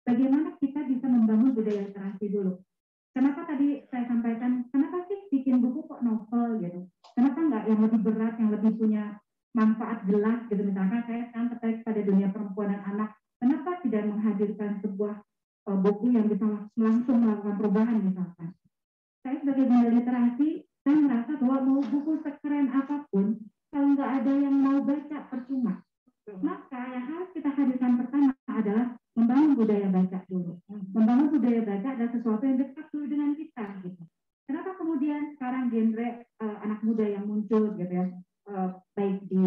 bagaimana kita bisa membangun budaya literasi dulu. Kenapa tadi saya sampaikan, kenapa sih bikin buku kok novel gitu? Kenapa enggak yang lebih berat, yang lebih punya manfaat jelas gitu? Misalkan saya sekarang tertarik pada dunia perempuan dan anak. Kenapa tidak menghadirkan sebuah buku yang bisa langsung melakukan perubahan misalkan? Saya sebagai guru literasi, saya merasa bahwa mau buku sekeren apapun, kalau nggak ada yang mau baca percuma. Maka yang harus kita hadirkan pertama adalah membangun budaya baca dulu. Membangun budaya baca adalah sesuatu yang dekat dulu dengan kita. Gitu. Kenapa kemudian sekarang genre anak muda yang muncul, gitu ya, baik di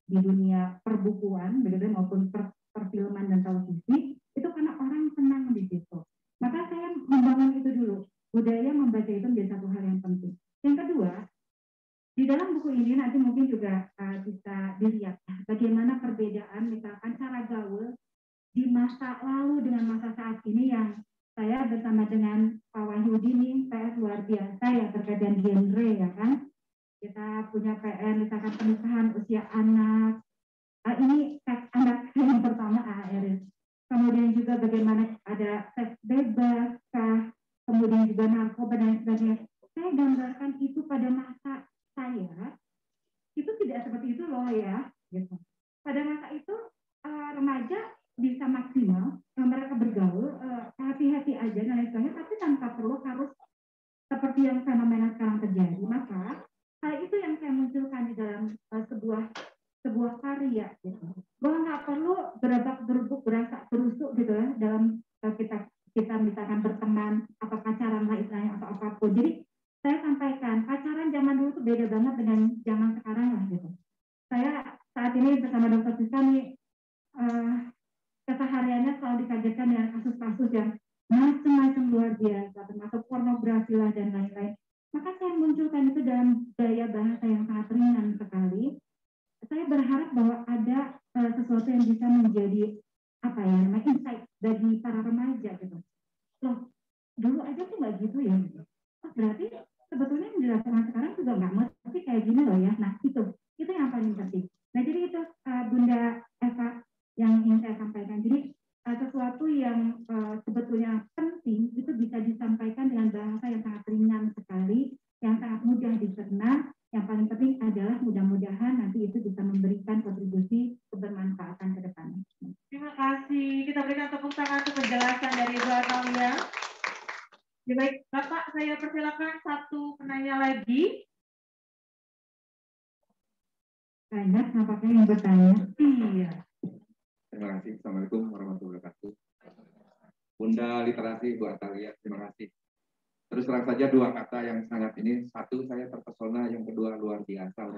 di dunia perbukuan, begitu maupun perfilman dan televisi, itu karena orang senang di situ. Maka saya membangun itu dulu. Budaya membaca itu menjadi satu hal yang penting. Yang kedua, di dalam buku ini nanti mungkin juga bisa dilihat bagaimana perbedaan misalkan cara gaul di masa lalu dengan masa saat ini yang saya bersama dengan Pak Wahyudi ini saya luar biasa ya terkait dengan genre ya kan. Kita punya PR misalkan pernikahan usia anak. Ini anak yang pertama Eris. Kemudian juga bagaimana ada seks bebas, kemudian juga narkoba dan sebagainya. Saya gambarkan itu pada masa saya itu tidak seperti itu loh ya gitu. Pada masa itu remaja bisa maksimal mereka bergaul hati-hati aja dan lain sebagainya, tapi tanpa perlu harus seperti yang fenomena sekarang terjadi. Maka hal itu yang saya munculkan di dalam sebuah karya gitu. Bahwa nggak perlu berabak-berubuk berasak berusuk gitu ya dalam kita misalkan berteman apa pacaran lah istilahnya atau apapun. Jadi saya sampaikan pacaran zaman dulu itu beda banget dengan zaman sekarang lah gitu. Saya saat ini bersama Dokter Siska nih kesehariannya selalu dikagetkan dengan kasus-kasus yang macam-macam luar biasa, termasuk pornografi lah dan lain-lain. Maka saya munculkan itu dalam gaya bahasa yang sangat ringan sekali. Saya berharap bahwa ada sesuatu yang bisa menjadi insight bagi para remaja gitu. Loh, dulu aja tuh nggak gitu ya. Berarti sebetulnya yang dilakukan sekarang juga nggak mesti kayak gini loh ya. Nah itu yang paling penting. Nah jadi itu Bunda Eva yang ingin saya sampaikan. Jadi sesuatu yang sebetulnya penting itu bisa disampaikan dengan bahasa yang sangat ringan sekali, yang sangat mudah dicerna. Yang paling penting adalah mudah-mudahan nanti itu bisa memberikan kontribusi kebermanfaatan Ya, baik, Bapak, saya persilakan satu penanya lagi. Banyak nampaknya yang bertanya. Iya. Terima kasih. Assalamualaikum warahmatullahi wabarakatuh. Bunda Literasi, Bu Atalia, terima kasih. Terus terang saja dua kata yang sangat ini. Satu, saya terpesona. Yang kedua, luar biasa.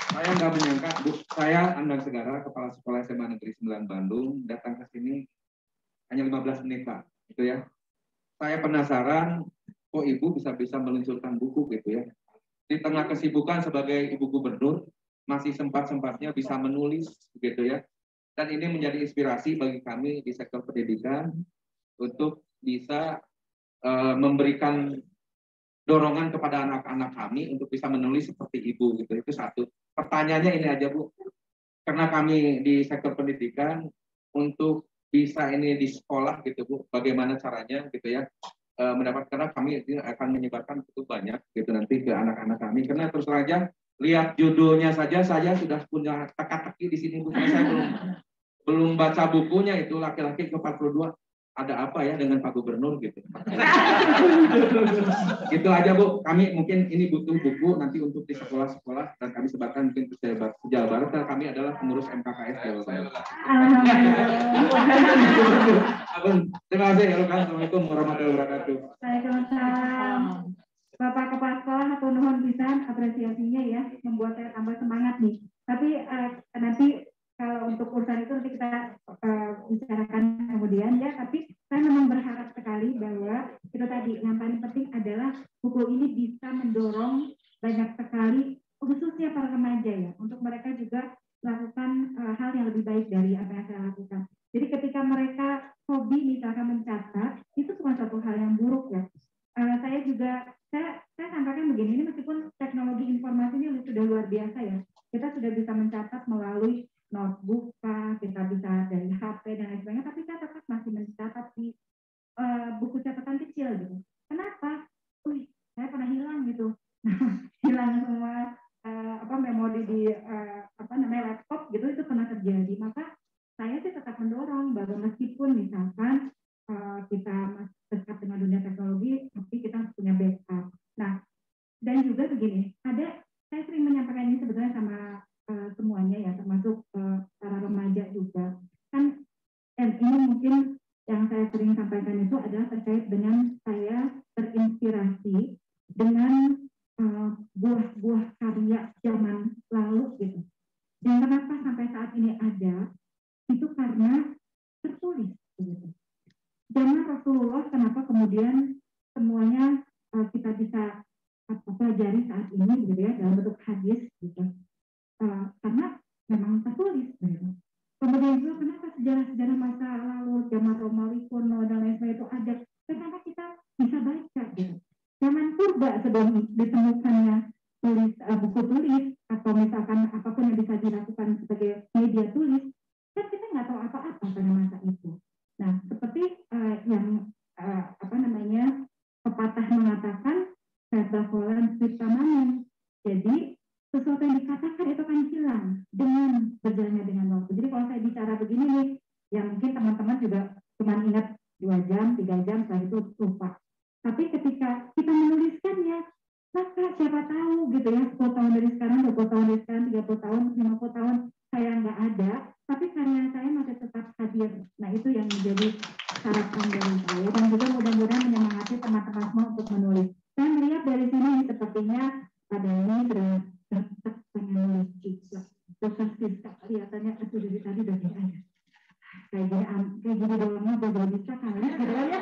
Saya nggak menyangka, Bu. Saya Andang Segara, Kepala Sekolah SMA Negeri 9 Bandung, datang ke sini hanya 15 menit, Pak. Gitu ya. Saya penasaran, kok Ibu bisa meluncurkan buku gitu ya. Di tengah kesibukan sebagai Ibu Gubernur, masih sempat-sempatnya bisa menulis gitu ya. Dan ini menjadi inspirasi bagi kami di sektor pendidikan untuk bisa memberikan dorongan kepada anak-anak kami untuk bisa menulis seperti Ibu gitu. Itu satu. Pertanyaannya ini aja, Bu. Karena kami di sektor pendidikan untuk bisa ini di sekolah gitu, Bu. Bagaimana caranya gitu ya. Mendapat, karena kami akan menyebarkan cukup banyak gitu nanti ke anak-anak kami. Karena terus saja lihat judulnya saja saya sudah punya teka-teki di sini, Bu. Saya belum baca bukunya itu laki-laki ke 42. Ada apa ya dengan Pak Gubernur gitu. Gitu aja, Bu. Kami mungkin ini butuh buku nanti untuk di sekolah-sekolah dan kami sebarkan mungkin ke Jawa Barat. Karena kami adalah pengurus MKKS Jawa Barat. Terima kasih. Assalamualaikum warahmatullahi wabarakatuh. Waalaikumsalam. Bapak Kepala Sekolah, atau nuhun pisan apresiasinya ya, membuat saya tambah semangat nih. Tapi nanti kalau untuk urusan itu nanti kita bicarakan kemudian ya. Tapi saya memang berharap sekali bahwa itu tadi yang paling penting adalah buku ini bisa mendorong banyak sekali khususnya para remaja ya, untuk mereka juga melakukan hal yang lebih baik dari apa yang saya lakukan. Jadi ketika mereka hobi misalkan mencatat, itu bukan suatu hal yang buruk ya. Saya sampaikan begini, ini meskipun teknologi informasi ini sudah luar biasa ya, kita sudah bisa mencatat melalui notebook, kita bisa dari HP dan lain sebagainya, tapi saya tetap masih mencatat di buku catatan kecil gitu. Kenapa? Saya pernah hilang gitu, hilang semua memori di laptop gitu, itu pernah terjadi. Maka saya sih tetap mendorong bahwa meskipun misalkan kita masih dekat dengan dunia teknologi, tapi kita harus punya backup. Nah, dan juga begini, saya sering menyampaikan ini sebetulnya sama semuanya ya, termasuk para remaja juga. Kan ini mungkin yang saya sering sampaikan itu adalah terkait dengan saya terinspirasi dengan buah-buah karya zaman lalu gitu. Dan kenapa sampai saat ini ada, itu karena tertulis gitu. Zaman Rasulullah, kenapa kemudian semuanya kita bisa pelajari saat ini gitu ya, dalam bentuk hadis gitu. Karena memang tertulis gitu. Kemudian juga kenapa sejarah-sejarah masa lalu, zaman Romawi kuno dan lain sebagainya itu ada, karena kita bisa baca gitu. Zaman purba sebelum ditemukannya buku tulis atau misalkan apapun yang bisa dilakukan sebagai media tulis, kan kita nggak tahu apa-apa pada masa itu. Nah, seperti yang pepatah mengatakan kata-kolan firtamanan. Jadi sesuatu yang dikatakan itu kan hilang dengan berjalannya dengan waktu. Jadi kalau saya bicara begini nih, ya mungkin teman-teman juga cuma ingat 2 jam, 3 jam, setelah itu lupa. Tapi ketika kita menuliskannya, maka siapa tahu gitu ya, 10 tahun dari sekarang, 20 tahun dari sekarang, 30 tahun, 50 tahun, saya nggak ada, tapi karya saya masih tetap hadir. Nah, itu yang menjadi harapan dari saya. Dan juga mudah-mudahan menyemangati teman-teman semua untuk menulis. Saya melihat dari sini sepertinya pada ini tetap menulis juga. Dokter Siska kelihatannya dari tadi udah ada. Kayak gini doangnya udah bisa kali ya.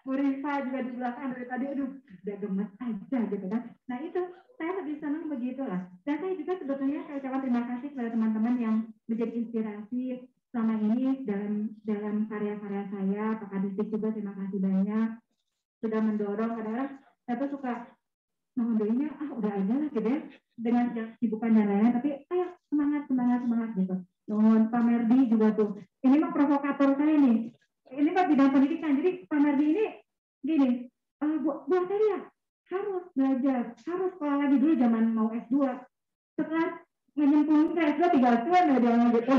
Bu Rifa juga di belakang dari tadi, udah gemes aja gitu kan. Nah itu, saya lebih senang begitulah. Dan saya juga sebetulnya saya ucapkan terima kasih kepada teman-teman yang menjadi inspirasi selama ini dalam karya-karya saya. Pak Kadistik juga terima kasih banyak. Sudah mendorong, kadang-kadang saya tuh suka mengunduhnya, udah aja lah gitu ya. Dengan kesibukan dan lain-lain, tapi ayo semangat gitu. Nuhun Pak Merdi juga tuh. Ini mah provokator saya nih. Ini Pak bidang pendidikan, jadi Pak Merdi ini gini, buat saya harus belajar, harus sekolah lagi dulu zaman mau S2. Setelah menyempurnakan ke S2 3 tahun ya dia gitu.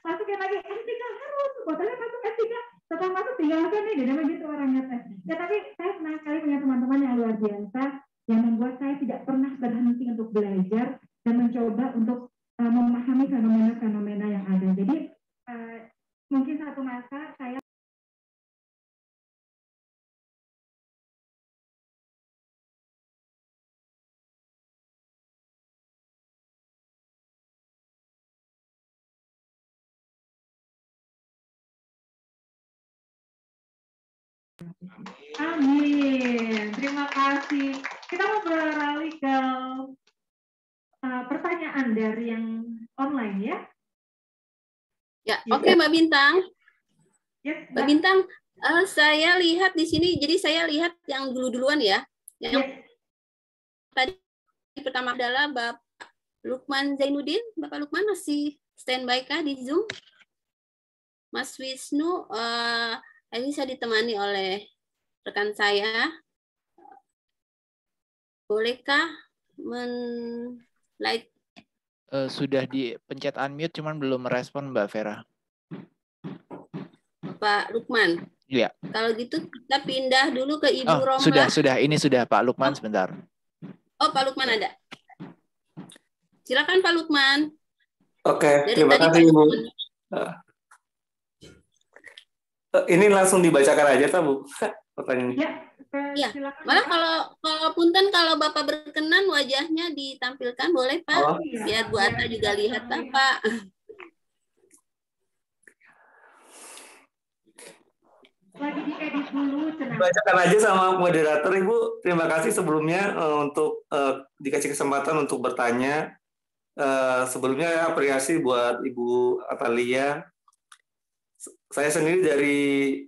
Masukin lagi S3 harus, buat saya masuk S3 setelah masuk tinggalkan nih, dia begitu orangnya teh. Ya tapi saya senang sekali punya teman-teman yang luar biasa yang membuat saya tidak pernah berhenti untuk belajar dan mencoba untuk memahami fenomena-fenomena yang ada. Jadi mungkin satu masa saya Amin. Terima kasih. Kita mau beralih ke pertanyaan dari yang online ya. Ya, oke Mbak Bintang. Yes, Mbak Bintang, saya lihat di sini, jadi saya lihat yang duluan ya. Yang tadi pertama adalah Bapak Lukman Zainuddin. Bapak Lukman masih standby kah di Zoom? Mas Wisnu, ini saya ditemani oleh rekan saya. Bolehkah like? Sudah dipencet unmute, cuman belum merespon Mbak Vera. Pak Lukman. Iya. Kalau gitu kita pindah dulu ke Ibu Romlah. Sudah. Ini sudah Pak Lukman sebentar. Oh, Pak Lukman ada. Silakan Pak Lukman. Oke, terima kasih Ibu. Ini langsung dibacakan aja, Bu, pertanyaannya. Ya, malah kalau punten kalau Bapak berkenan wajahnya ditampilkan boleh Pak, biar Bu Atta juga lihat Bapak. Lagi diedit dulu. Bacakan aja sama moderator Ibu. Terima kasih sebelumnya untuk dikasih kesempatan untuk bertanya. Sebelumnya apresiasi buat Ibu Atalia. Saya sendiri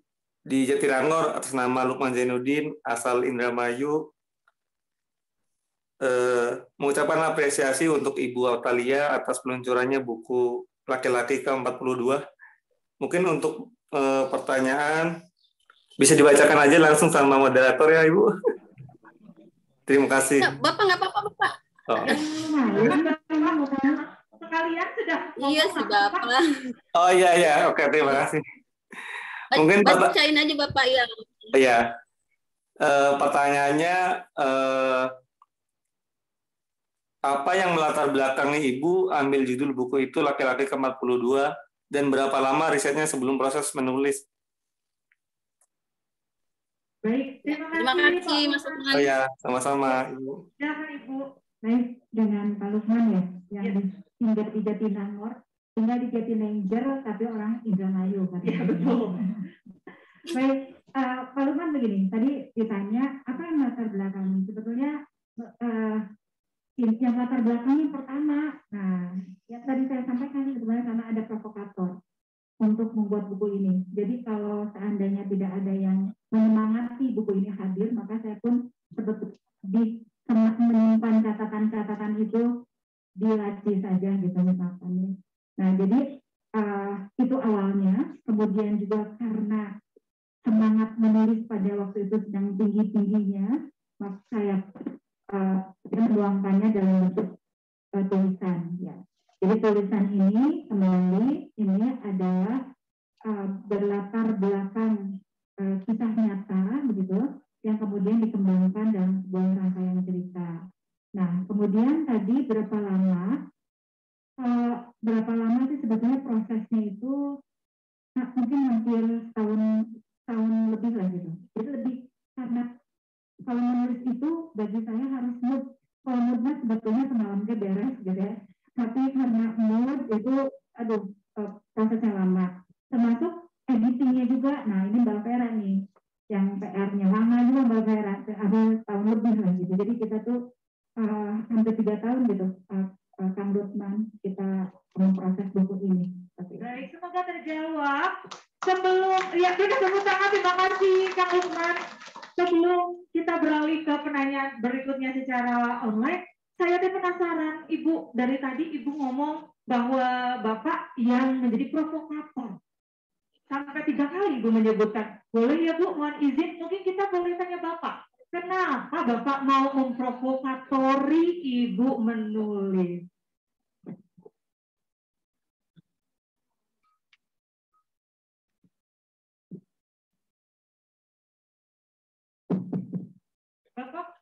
di Jatinangor atas nama Lukman Zainuddin, asal Indramayu, mengucapkan apresiasi untuk Ibu Atalia atas peluncurannya buku Laki-laki ke-42. Mungkin untuk pertanyaan bisa dibacakan aja langsung sama moderator ya Ibu. Terima kasih. Bapak nggak apa-apa Bapak. Oh. Sekalian sudah. Iya sih Bapak. Oh iya, oke terima kasih. Mungkin bacain aja Bapak ya. Iya. Pertanyaannya apa yang melatar belakangi Ibu ambil judul buku itu Laki-laki ke-42 dan berapa lama risetnya sebelum proses menulis? Baik, terima kasih Mas Lukman. Oh ya, sama-sama Ibu. Silakan Ibu. Baik, dengan Pak Lukman ya, yang tinggal di Jatinangor, tinggal di Jatinangor, tapi orang Indramayu. Iya, betul. Baik, Pak Lukman begini, tadi ditanya, apa yang latar belakang? Sebetulnya, yang latar belakang yang pertama, nah, yang tadi saya sampaikan sebenarnya karena ada provokator untuk membuat buku ini. Jadi kalau seandainya tidak ada yang menyemangati buku ini hadir, maka saya pun sebetulnya menyimpan catatan-catatan itu di laci saja gitu misalkan. Nah jadi itu awalnya, kemudian juga karena semangat menulis pada waktu itu sedang tinggi-tingginya, maka saya menuangkannya dalam bentuk tulisan. Ya. Jadi tulisan ini kembali ini adalah berlatar belakang kisah nyata begitu, yang kemudian dikembangkan dalam sebuah rangkaian cerita. Nah, kemudian tadi berapa lama sih sebetulnya prosesnya itu mungkin hampir tahun lebih lah gitu. Itu lebih karena kalau menulis itu bagi saya harus mood. Kalau moodnya sebetulnya semalamnya beres gitu ya. Tapi karena mood itu prosesnya lama. Termasuk editingnya juga. Nah, ini Mbak Vera nih yang PR-nya lama juga Mbak Vera, ada tahun lebih lah gitu. Jadi kita tuh hampir 3 tahun gitu, Kang Lukman, kita memproses buku ini. Baik, semoga terjawab. Sebelum, ya kita tepuk tangan, terima kasih Kang Lukman. Sebelum kita beralih ke penanyaan berikutnya secara online, saya penasaran, Ibu, dari tadi Ibu ngomong bahwa Bapak yang menjadi provokator. Sampai 3 kali Ibu menyebutkan. Boleh ya Bu, mohon izin, mungkin kita boleh tanya Bapak. Kenapa Bapak mau memprovokatori Ibu menulis?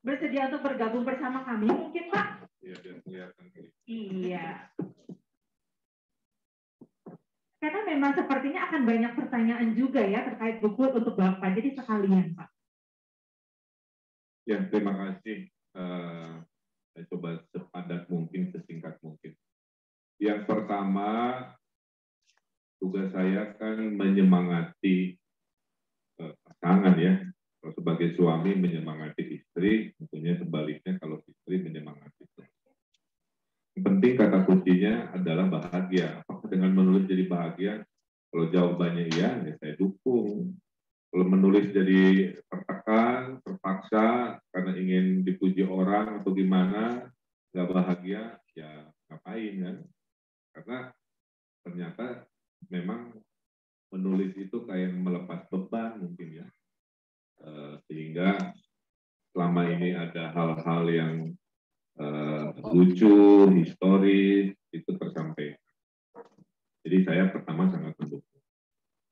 bersedia untuk bergabung bersama kami mungkin Pak? Iya, biar kelihatan. Iya. Karena memang sepertinya akan banyak pertanyaan juga ya terkait buku untuk Bapak. Jadi sekalian Pak. Ya, terima kasih. Saya coba sepadat mungkin, sesingkat mungkin. Yang pertama, tugas saya kan menyemangati pasangan ya. Kalau sebagai suami menyemangati istri, tentunya sebaliknya kalau istri menyemangati suami. Yang penting kata kuncinya adalah bahagia. Apakah dengan menulis jadi bahagia? Kalau jawabannya iya, ya saya dukung. Kalau menulis jadi tertekan, terpaksa karena ingin dipuji orang atau gimana, nggak bahagia, ya ngapain kan? Karena ternyata memang menulis itu kayak melepas beban mungkin ya. Sehingga selama ini ada hal-hal yang lucu, historis, itu tersampaikan. Jadi saya pertama sangat mendukung.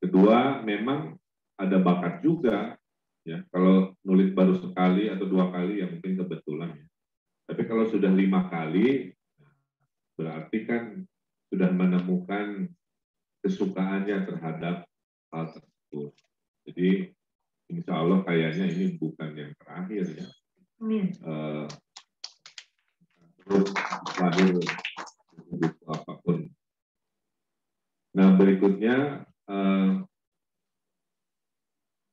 Kedua, memang ada bakat juga, ya. Kalau nulis baru sekali atau 2 kali ya mungkin kebetulan ya. Tapi kalau sudah 5 kali, berarti kan sudah menemukan kesukaannya terhadap hal tersebut. Jadi insya Allah kayaknya ini bukan yang terakhir ya. Amin. Terus lahir buku apapun. Nah berikutnya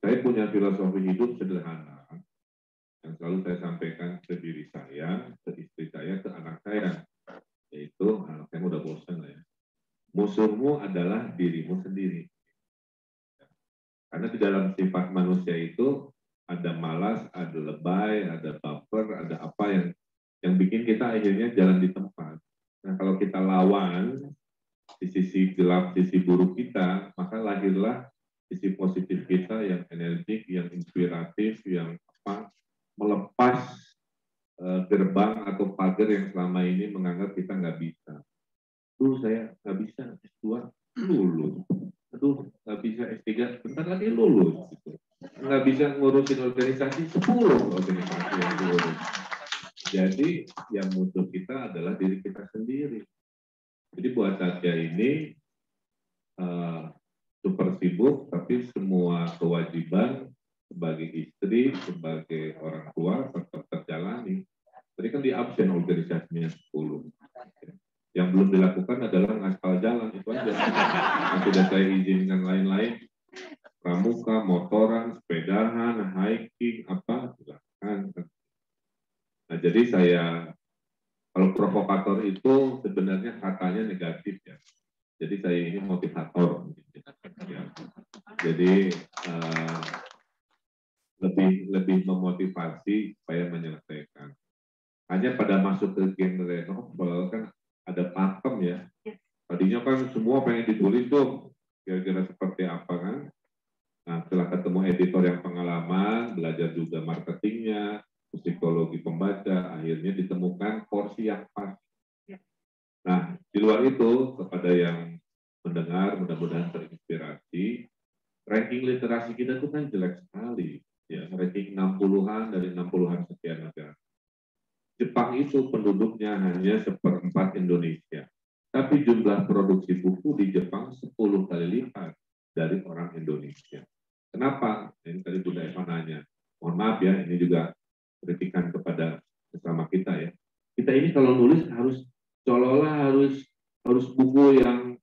saya punya filosofi hidup sederhana yang selalu saya sampaikan ke diri saya, ke istri saya, ke anak saya, yaitu anak saya udah bosan lah ya. Musuhmu adalah dirimu sendiri. Karena di dalam sifat manusia itu ada malas, ada lebay, ada baper, ada apa yang bikin kita akhirnya jalan di tempat. Nah kalau kita lawan di sisi gelap, sisi buruk kita, maka lahirlah sisi positif kita yang energik, yang inspiratif, yang melepas gerbang atau pagar yang selama ini menganggap kita nggak bisa. Aduh saya nggak bisa S2 lulus. Aduh nggak bisa S3 bentar lagi lulus. Gitu. Nggak bisa ngurusin organisasi 10 organisasi yang lulus. Jadi yang musuh kita adalah diri kita sendiri. Jadi buat saya ini super sibuk, tapi semua kewajiban sebagai istri, sebagai orang tua tetap terjalani. Tadi kan di absen organisasinya 10. Yang belum dilakukan adalah ngaspal jalan, itu aja. Yang sudah saya izinkan lain-lain, pramuka, motoran, sepedahan, hiking, silakan. Nah, jadi saya, kalau provokator itu sebenarnya katanya negatif ya. Jadi saya ini motivator. Ya. Jadi lebih memotivasi supaya menyelesaikan. Hanya pada masuk ke genre novel kan ada pakem ya. Tadinya kan semua pengen ditulis dong, kira-kira seperti apa kan. Nah setelah ketemu editor yang pengalaman, belajar juga marketingnya, psikologi pembaca, akhirnya ditemukan porsi yang pas. Nah di luar itu kepada yang mendengar mudah-mudahan terinspirasi. Ranking literasi kita itu kan jelek sekali, ya ranking 60-an dari 60-an sekian negara. Jepang itu penduduknya hanya 1/4 Indonesia, tapi jumlah produksi buku di Jepang 10 kali lipat dari orang Indonesia. Kenapa? Ini tadi Bunda Eva nanya. Mohon maaf ya, ini juga kritikan kepada sesama kita ya. Kita ini kalau nulis harus seolah-olah harus buku yang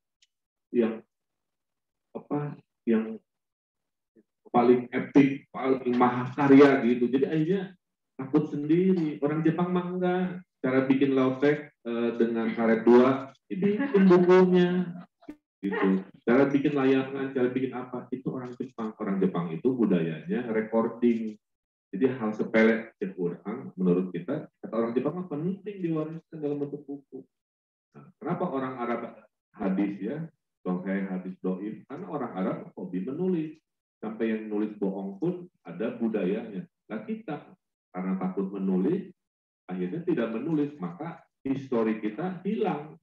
paling epic, paling mahakarya gitu. Jadi akhirnya takut sendiri. Orang Jepang mah enggak. Cara bikin lautek dengan karet 2, ini bukunya. Gitu. Cara bikin layangan, cara bikin apa, itu orang Jepang. Orang Jepang itu budayanya recording. Jadi hal sepele kurang menurut kita, kata orang Jepang mah penting diwariskan dalam bentuk buku. Nah, kenapa orang Arab hadis ya, Sahih hadis doif? Karena orang Arab hobi menulis. Sampai yang nulis bohong pun ada budayanya. Nah kita karena takut menulis, akhirnya tidak menulis, maka histori kita hilang.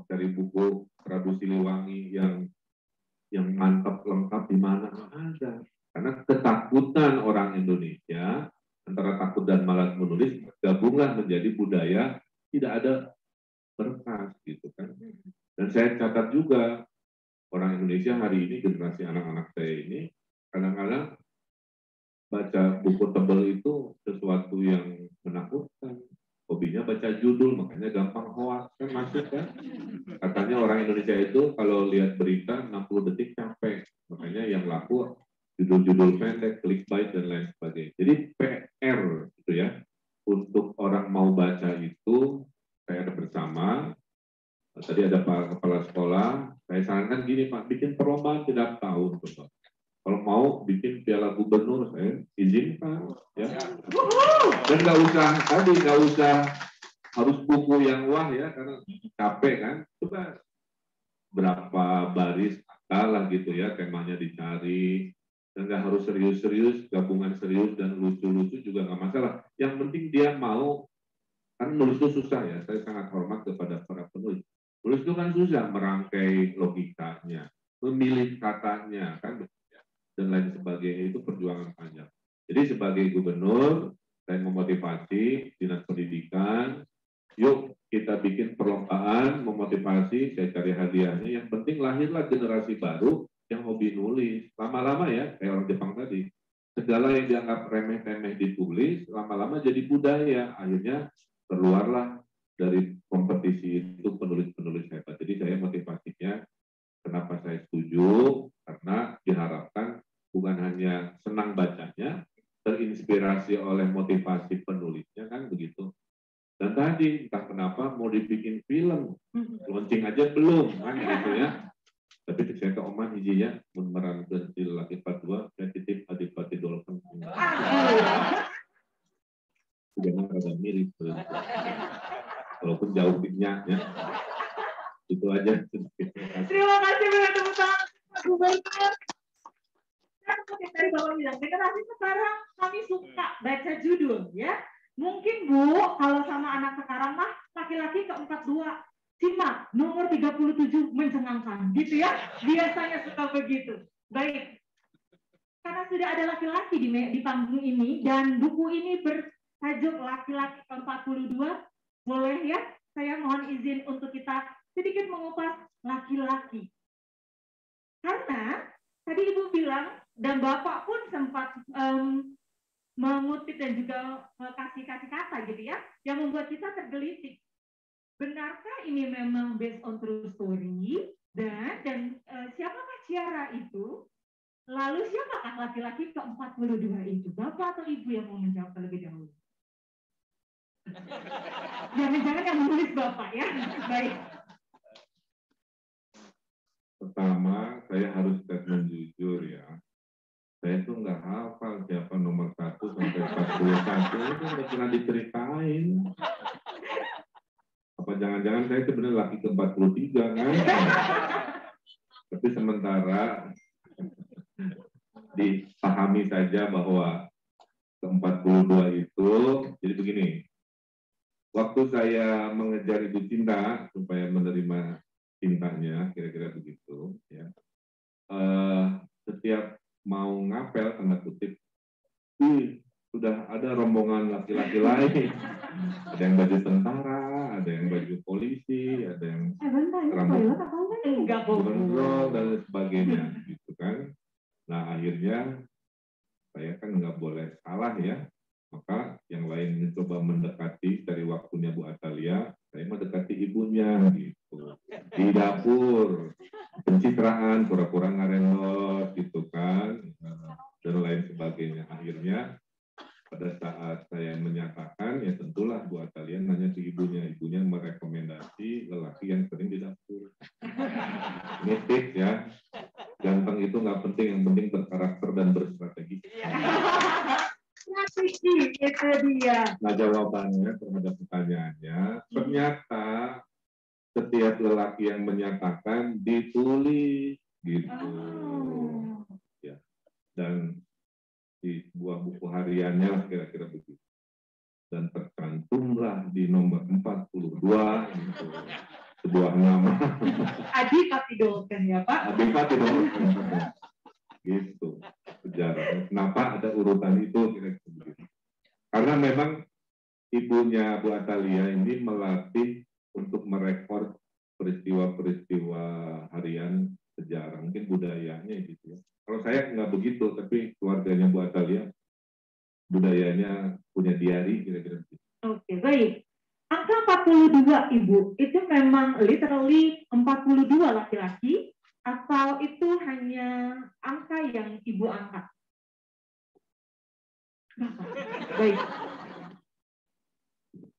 Dari buku Prabu Siliwangi yang mantap lengkap di mana ada. Karena ketakutan orang Indonesia antara takut dan malas menulis gabunglah menjadi budaya tidak ada berkas gitu kan. Dan saya catat juga orang Indonesia hari ini, generasi anak-anak saya ini kadang-kadang baca buku tebal itu sesuatu yang menakutkan. Hobinya baca judul, makanya gampang hoax kan masuk kan. Katanya orang Indonesia itu kalau lihat berita 60 detik capek, makanya yang laku judul-judul pendek, clickbait dan lain sebagainya. Jadi PR gitu ya, untuk orang mau baca itu saya ada bersama. Tadi ada Pak Kepala Sekolah, saya sarankan gini Pak, bikin perlombaan tiap tahun tuh Pak. Kalau mau bikin piala gubernur, saya izinkan ya. Dan nggak usah harus buku yang wah ya, karena capek kan. Coba berapa baris kalah gitu ya, temanya dicari. Dan nggak harus serius-serius, gabungan serius dan lucu-lucu juga nggak masalah. Yang penting dia mau, kan nulis itu susah ya, saya sangat hormat kepada para penulis. Nulis itu kan susah, merangkai logikanya, memilih katanya, kan, dan lain sebagainya, itu perjuangan panjang. Jadi sebagai gubernur, saya memotivasi Dinas Pendidikan, yuk kita bikin perlombaan, memotivasi, saya cari hadiahnya, yang penting lahirlah generasi baru yang hobi nulis. Lama-lama ya, kayak orang Jepang tadi, segala yang dianggap remeh-temeh ditulis, lama-lama jadi budaya, akhirnya keluarlah dari kompetisi itu penulis-penulis hebat. Jadi saya motivasinya, kenapa saya setuju, karena diharapkan bukan hanya senang bacanya, terinspirasi oleh motivasi penulisnya, kan begitu. Dan tadi, entah kenapa mau dibikin film, launching aja belum, kan gitu ya. Tapi saya ke Oman izinnya, memeran di laki 42, saya titip Adipati Dolken. Jangan rada mirip. Walaupun jauh timnya, ya. Itu aja. Terima kasih banyak tepuk tangan Pak Gubernur. Kan seperti tadi Bapak bilang, generasi sekarang kami suka baca judul, ya. Mungkin Bu, kalau sama anak sekarang mah laki-laki ke-42, simak nomor 37 mencengangkan, gitu ya. Biasanya suka begitu. Baik. Karena sudah ada laki-laki di panggung ini dan buku ini bertajuk Laki-laki ke-42, boleh ya? Saya mohon izin untuk kita sedikit mengupas laki-laki. Karena tadi Ibu bilang dan Bapak pun sempat mengutip dan juga kasih kata gitu ya, yang membuat kita tergelitik. Benarkah ini memang based on true story? Dan siapakah Ciara itu? Lalu siapakah laki-laki ke-42 itu? Bapak atau Ibu yang mau menjawab terlebih dahulu? Jangan-jangan yang menulis Bapak ya. Baik. Pertama, saya harus statement jujur ya. Saya tuh nggak hafal siapa nomor 1 sampai 41, itu nggak pernah diceritain. Apa jangan-jangan saya sebenarnya laki ke-43 kan? Tapi sementara dipahami saja bahwa ke-42 itu, jadi begini, waktu saya mengejar Ibu Cinta supaya menerima cintanya, kira-kira begitu, ya. Setiap mau ngapel, tanda kutip, sudah ada rombongan laki-laki lain. Ada yang baju tentara, ada yang baju polisi, ada yang rambut gondrong dan sebagainya, gitu kan. Nah akhirnya saya kan nggak boleh salah ya, maka yang lain mencoba mendekati dari waktunya Bu Atalia, saya mendekati ibunya gitu di dapur, pencitraan, pura-pura ngarendot gitu kan, dan lain sebagainya. Akhirnya pada saat saya menyatakan, ya tentulah Bu Atalia nanya ke ibunya merekomendasi lelaki yang sering di dapur. Ini tips ya, ganteng itu nggak penting, yang penting berkarakter dan berstrategi. Itu dia. Nah jawabannya terhadap pertanyaannya, ternyata setiap lelaki yang menyatakan ditulis gitu, ya. Dan di sebuah buku hariannya lah kira-kira begitu. Dan tercantumlah di nomor 42 gitu. Sebuah nama. Adipati Dolken ya Pak? Adipati Dolken. Gitu sejarahnya. Kenapa ada urutan itu kira-kira begitu. Karena Karena memang ibunya Bu Atalia ini melatih untuk merekod peristiwa-peristiwa harian sejarah, mungkin budayanya gitu ya. Kalau saya nggak begitu, tapi keluarganya Bu Atalia budayanya punya diari kira-kira. Oke, baik. Angka 42, Ibu, itu memang literally 42 laki-laki atau itu hanya angka yang Ibu angkat? Baik.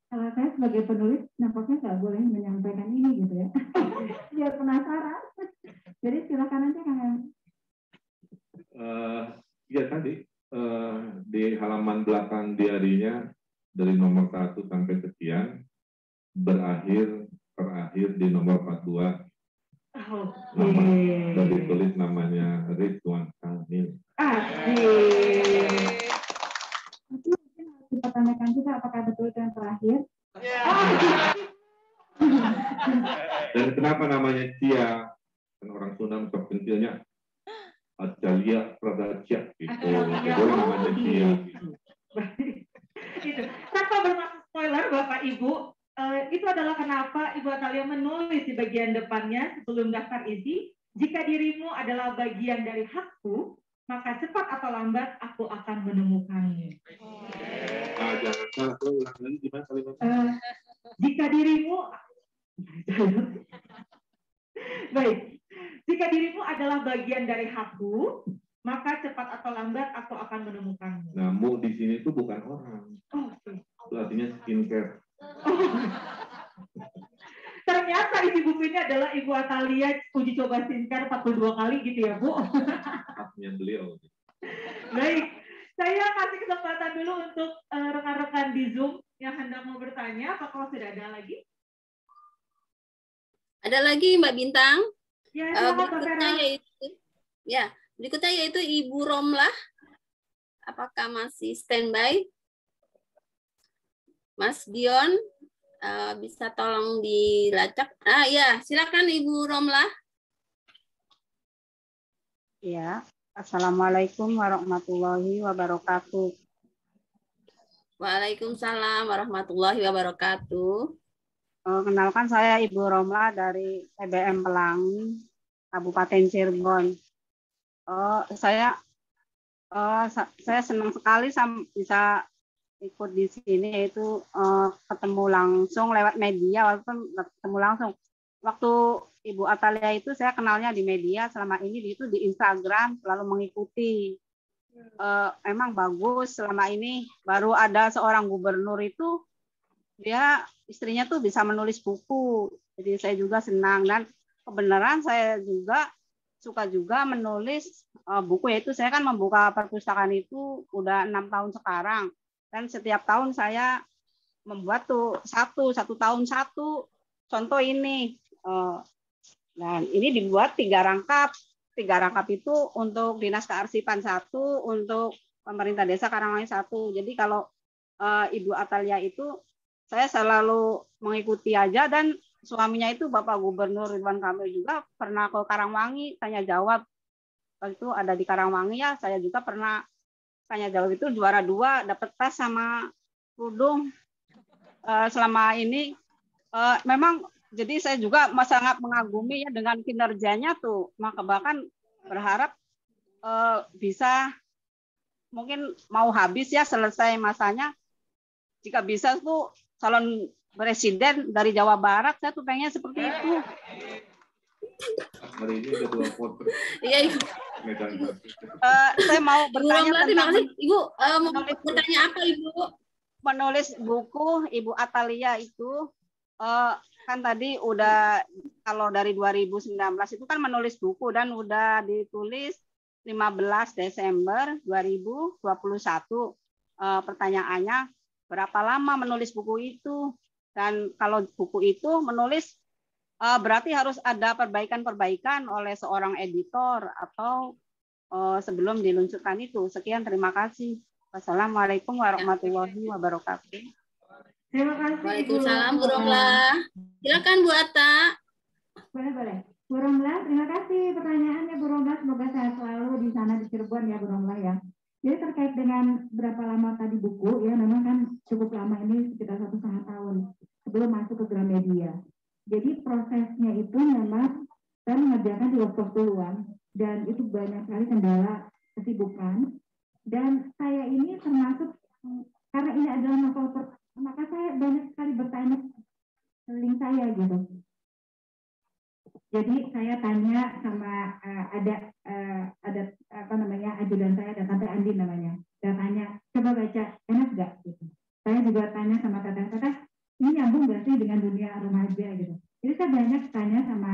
Kalau saya sebagai penulis, nampaknya nggak boleh menyampaikan ini gitu ya. Biar penasaran. Jadi silakan aja Kang. Ya tadi di halaman belakang diarinya dari nomor 1 sampai sekian terakhir di nomor 42. Nama dan ditulis namanya Ridwan Kamil. Itu mungkin harus dipertanyakan juga apakah betul itu yang terakhir. Dan kenapa namanya Cia? Kan orang Sunda untuk pentilnya Atalia Pradacia gitu. Jadi namanya Cia. Itu. Tanpa bermaksud spoiler Bapak Ibu, itu adalah kenapa Ibu Atalia menulis di bagian depannya sebelum daftar isi, jika dirimu adalah bagian dari hakku, maka cepat atau lambat aku akan menemukanmu. Jangan salah, ulang lagi gimana kalimatnya? Jika dirimu, baik, jika dirimu adalah bagian dari hakku, maka cepat atau lambat aku akan menemukanmu. Nah, mu di sini itu bukan orang. Itu artinya skincare. Ternyata isi buku ini adalah Ibu Atalia uji coba skincare 42 kali gitu ya, Bu. Haknya beliau. Baik, saya kasih kesempatan dulu untuk rekan-rekan di Zoom yang hendak mau bertanya. Apakah sudah ada lagi? Ada lagi Mbak Bintang. Ya, berikutnya yaitu Ibu Romlah. Apakah masih standby? Mas Dion, bisa tolong dilacak? Ya, silakan Ibu Romlah. Ya, Assalamualaikum warahmatullahi wabarakatuh. Waalaikumsalam warahmatullahi wabarakatuh. Kenalkan saya Ibu Romlah dari TBM Pelangi, Kabupaten Cirebon. Saya senang sekali bisa ikut di sini, yaitu ketemu langsung lewat media, walaupun ketemu langsung. Waktu Ibu Atalia itu saya kenalnya di media, selama ini itu di Instagram, selalu mengikuti. Emang bagus, selama ini baru ada seorang gubernur itu, dia istrinya tuh bisa menulis buku. Jadi saya juga senang, dan kebenaran saya juga suka juga menulis buku, yaitu saya kan membuka perpustakaan itu udah 6 tahun sekarang. Dan setiap tahun saya membuat tuh satu tahun satu. Contoh ini, dan ini dibuat 3 rangkap. 3 rangkap itu untuk Dinas Kearsipan 1, untuk Pemerintah Desa Karangwangi 1. Jadi kalau Ibu Atalia itu saya selalu mengikuti aja, dan suaminya itu Bapak Gubernur Ridwan Kamil juga pernah ke Karangwangi tanya jawab. Waktu itu ada di Karangwangi ya, saya juga pernah tanya jawab itu juara 2, dapat tas sama kerudung. Selama ini memang jadi saya juga sangat mengagumi ya dengan kinerjanya tuh, maka bahkan berharap bisa mungkin mau habis ya selesai masanya, jika bisa tuh calon presiden dari Jawa Barat, saya tuh pengen seperti itu. Hari ini ada 2 foto. Iya, Ibu. Saya mau bertanya tentang Ibu mau bertanya apa, Ibu? Menulis buku Ibu Atalia itu kan tadi udah, kalau dari 2019 itu kan menulis buku dan udah ditulis 15 Desember 2021. Pertanyaannya, berapa lama menulis buku itu? Dan kalau buku itu menulis berarti harus ada perbaikan-perbaikan oleh seorang editor atau sebelum diluncurkan itu. Sekian, terima kasih. Wassalamualaikum warahmatullahi wabarakatuh. Terima kasih. Waalaikumsalam Bu Romlah. Silakan Bu Atta. Boleh. Bu Romlah, terima kasih pertanyaannya Bu Romlah. Semoga sehat selalu di sana di Cirebon ya Bu Romlah ya. Jadi terkait dengan berapa lama tadi buku, ya memang kan cukup lama ini sekitar 1,5 tahun sebelum masuk ke Gramedia. Jadi prosesnya itu memang saya mengerjakan di waktu luang dan itu banyak sekali kendala kesibukan. Dan saya ini termasuk karena ini adalah novel pertama, maka saya banyak sekali bertanya sekeliling saya gitu. Jadi saya tanya sama ada apa namanya ajudan saya, ada Tante Andi namanya. Saya tanya, coba baca, enak nggak? Gitu. Saya juga tanya sama teteh, ini nyambung nggak sih dengan dunia remaja gitu. Jadi saya banyak tanya sama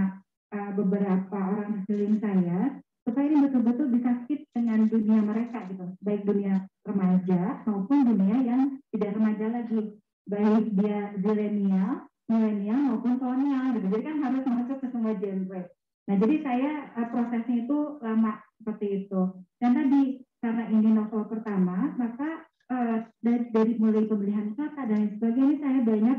beberapa orang di sekeliling saya supaya ini betul-betul bisa fit dengan dunia mereka gitu, baik dunia remaja maupun dunia yang tidak remaja lagi, baik dia zilenial, milenial maupun kolonial gitu. Jadi kan harus masuk ke semua genre. Nah, jadi saya prosesnya itu lama seperti itu. Dan tadi karena ini novel pertama, maka dari mulai pemilihan kata dan sebagainya saya banyak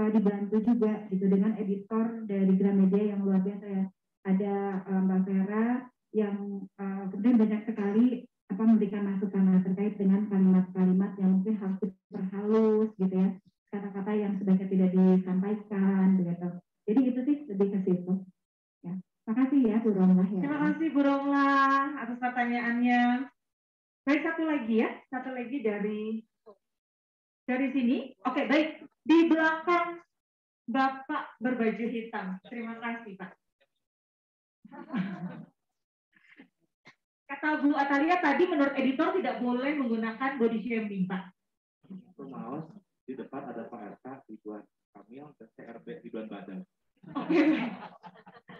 dibantu juga gitu dengan editor dari Gramedia yang luar biasa ya. Ada Mbak Vera yang kemudian banyak sekali memberikan masukan terkait dengan kalimat-kalimat yang mungkin harus diperhalus gitu ya. Kata-kata yang sebaiknya tidak disampaikan begitu. Jadi itu sih lebih ke situ. Ya. Makasih ya Bu Romlah ya. Terima kasih Bu Romlah atas pertanyaannya. Baik, satu lagi dari sini. Oke, baik. Di belakang Bapak berbaju hitam. Terima kasih, Pak. Kata Bu Atalia tadi menurut editor tidak boleh menggunakan body shaming, Pak. Maos di depan ada Pak RK, Ridwan Kamil, dan CRB Ridwan Badan. Oke.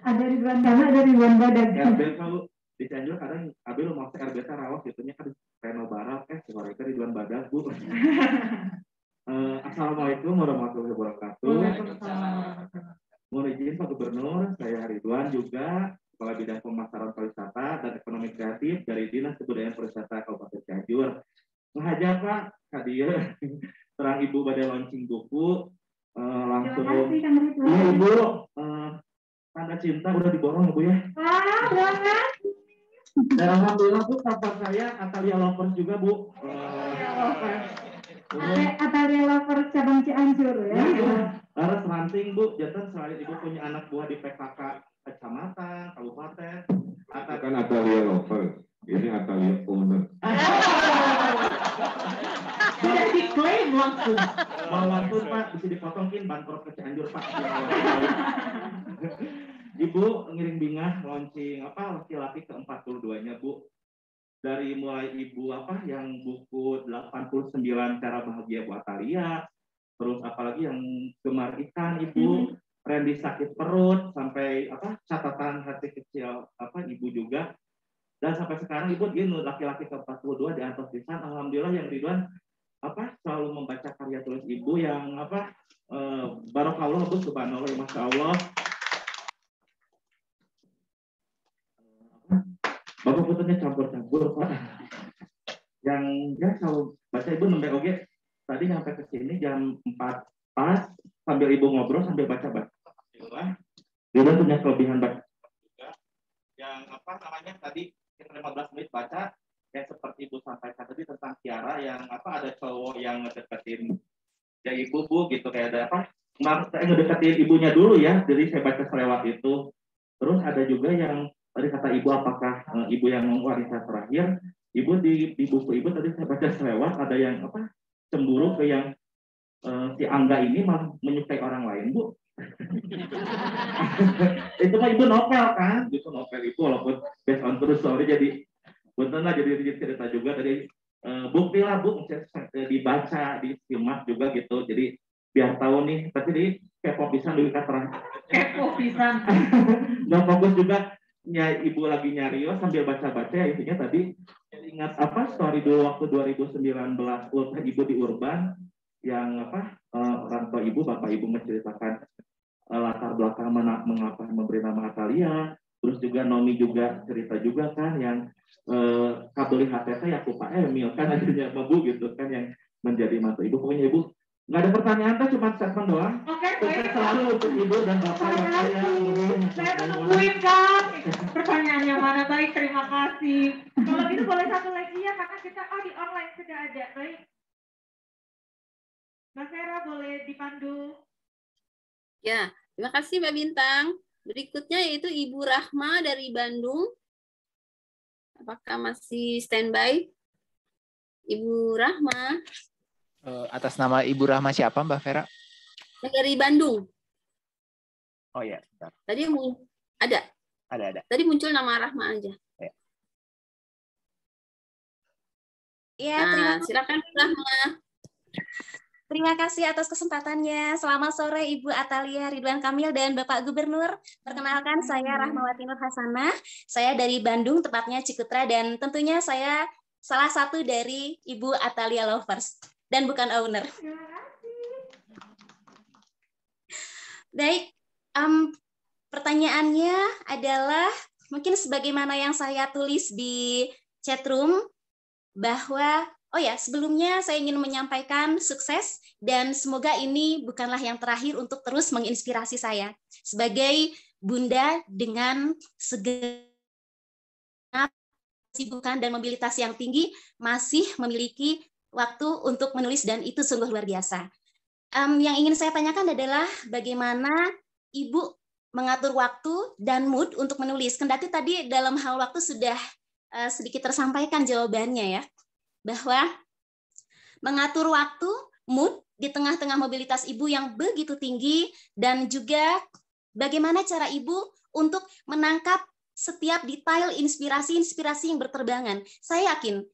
Ada Ridwan Kamil, ada Ridwan Badan. CRB kalau di Cianjur kadang Abil mau CRB rawas gitunya kan Reno Barat, sore itu Ridwan Badan, Bu. Assalamualaikum warahmatullahi wabarakatuh. Mohon izin Pak Gubernur, saya Ridwan juga Kepala Bidang Pemasaran Pariwisata dan Ekonomi Kreatif dari Dinas Kebudayaan Pariwisata Kabupaten Cianjur. Sengaja Pak, hadir terang Ibu pada launching buku langsung. Iya Ibu, tanda cinta udah diborong Ibu ya. Wah, banget. Dan alhamdulillah Bu, kabar saya Atalia Lovers juga Bu. Atalia Lovers cabang Cianjur ya. Harus ranting Bu, jantan selain Ibu punya anak buah di PKK kecamatan, kabupaten. Bukan Atalia Lovers, ini Atalia Owner. Tidak diklaim langsung. Mau langsung Pak, bisa dipotongin bantor ke Cianjur Pak. Ibu ngiring bingah launching laki-laki ke-42-nya Bu. Dari mulai Ibu yang buku 89 cara bahagia Bu Atalia, terus apalagi yang gemar ikan Ibu, Randy sakit perut, sampai catatan hati kecil Ibu juga. Dan sampai sekarang Ibu gini laki-laki ke-42 di atas lisan. Alhamdulillah yang Ridwan selalu membaca karya tulis Ibu yang barokallah Bu, subhanallah, masya Allah. Bapak fotonya campur-campur Pak. Yang ya selalu baca Ibu nembe oge. Tadi nyampe ke sini jam 4 pas sambil Ibu ngobrol sambil baca-baca. Alhamdulillah. Dia punya kelebihan baca juga. Yang tadi kita 15 menit baca yang seperti Ibu sampaikan tadi tentang Tiara yang ada cowok yang ngedeketin ya Ibu Bu gitu kayak ada saya ngedeketin ibunya dulu ya. Jadi saya baca selewat itu. Terus ada juga yang tadi kata Ibu apakah Ibu yang wanita terakhir, Ibu di buku Ibu tadi saya baca selewat ada yang cemburu ke yang si Angga ini menyukai orang lain Bu. Itu mah Ibu novel kan, itu novel Ibu walaupun based on true story jadi benar jadi cerita juga tadi bukti lah Bu, dibaca, disimak juga gitu. Jadi biar tahu nih, tapi di kepo pisan dulu terang. Kepo pisan. Nggak fokus juga. Ya Ibu lagi nyari sambil baca-baca ya intinya tadi ingat story dulu waktu 2019 ultah Ibu di Urban yang orang tua Ibu Bapak Ibu menceritakan latar belakang mengapa memberi nama Atalia, terus juga Nomi juga cerita juga kan yang kabeli HTT ya Pak Emil kan akhirnya Bu gitu kan yang menjadi mantu Ibu. Pokoknya Ibu Nggak ada pertanyaan, tuh cuma statement doang. Oke, Sukses selalu untuk Ibu dan Bapak yang saya menungguin Kak. Pertanyaannya mana? Baik, terima kasih. Kalau gitu boleh satu lagi ya, karena kita di online sudah ada. Baik. Mbak Vera boleh dipandu. Ya, terima kasih Mbak Bintang. Berikutnya yaitu Ibu Rahma dari Bandung. Apakah masih standby? Ibu Rahma. Atas nama Ibu Rahma siapa Mbak Vera? Dari Bandung. Oh ya, bentar. Tadi ada. Ada. Tadi muncul nama Rahma aja. Ya, Nah, silakan Rahma. Terima kasih atas kesempatannya. Selamat sore Ibu Atalia Ridwan Kamil dan Bapak Gubernur. Perkenalkan saya Rahmawati Nur Hasanah. Saya dari Bandung, tepatnya Cikutra, dan tentunya saya salah satu dari Ibu Atalia Lovers dan bukan owner. Baik, pertanyaannya adalah mungkin sebagaimana yang saya tulis di chatroom bahwa sebelumnya saya ingin menyampaikan sukses dan semoga ini bukanlah yang terakhir untuk terus menginspirasi saya. Sebagai bunda dengan segenap kesibukan dan mobilitas yang tinggi, masih memiliki waktu untuk menulis dan itu sungguh luar biasa. Yang ingin saya tanyakan adalah bagaimana Ibu mengatur waktu dan mood untuk menulis. Kendati tadi dalam hal waktu sudah sedikit tersampaikan jawabannya ya. Bahwa mengatur waktu, mood di tengah-tengah mobilitas Ibu yang begitu tinggi dan juga bagaimana cara Ibu untuk menangkap setiap detail inspirasi-inspirasi yang berterbangan. Saya yakin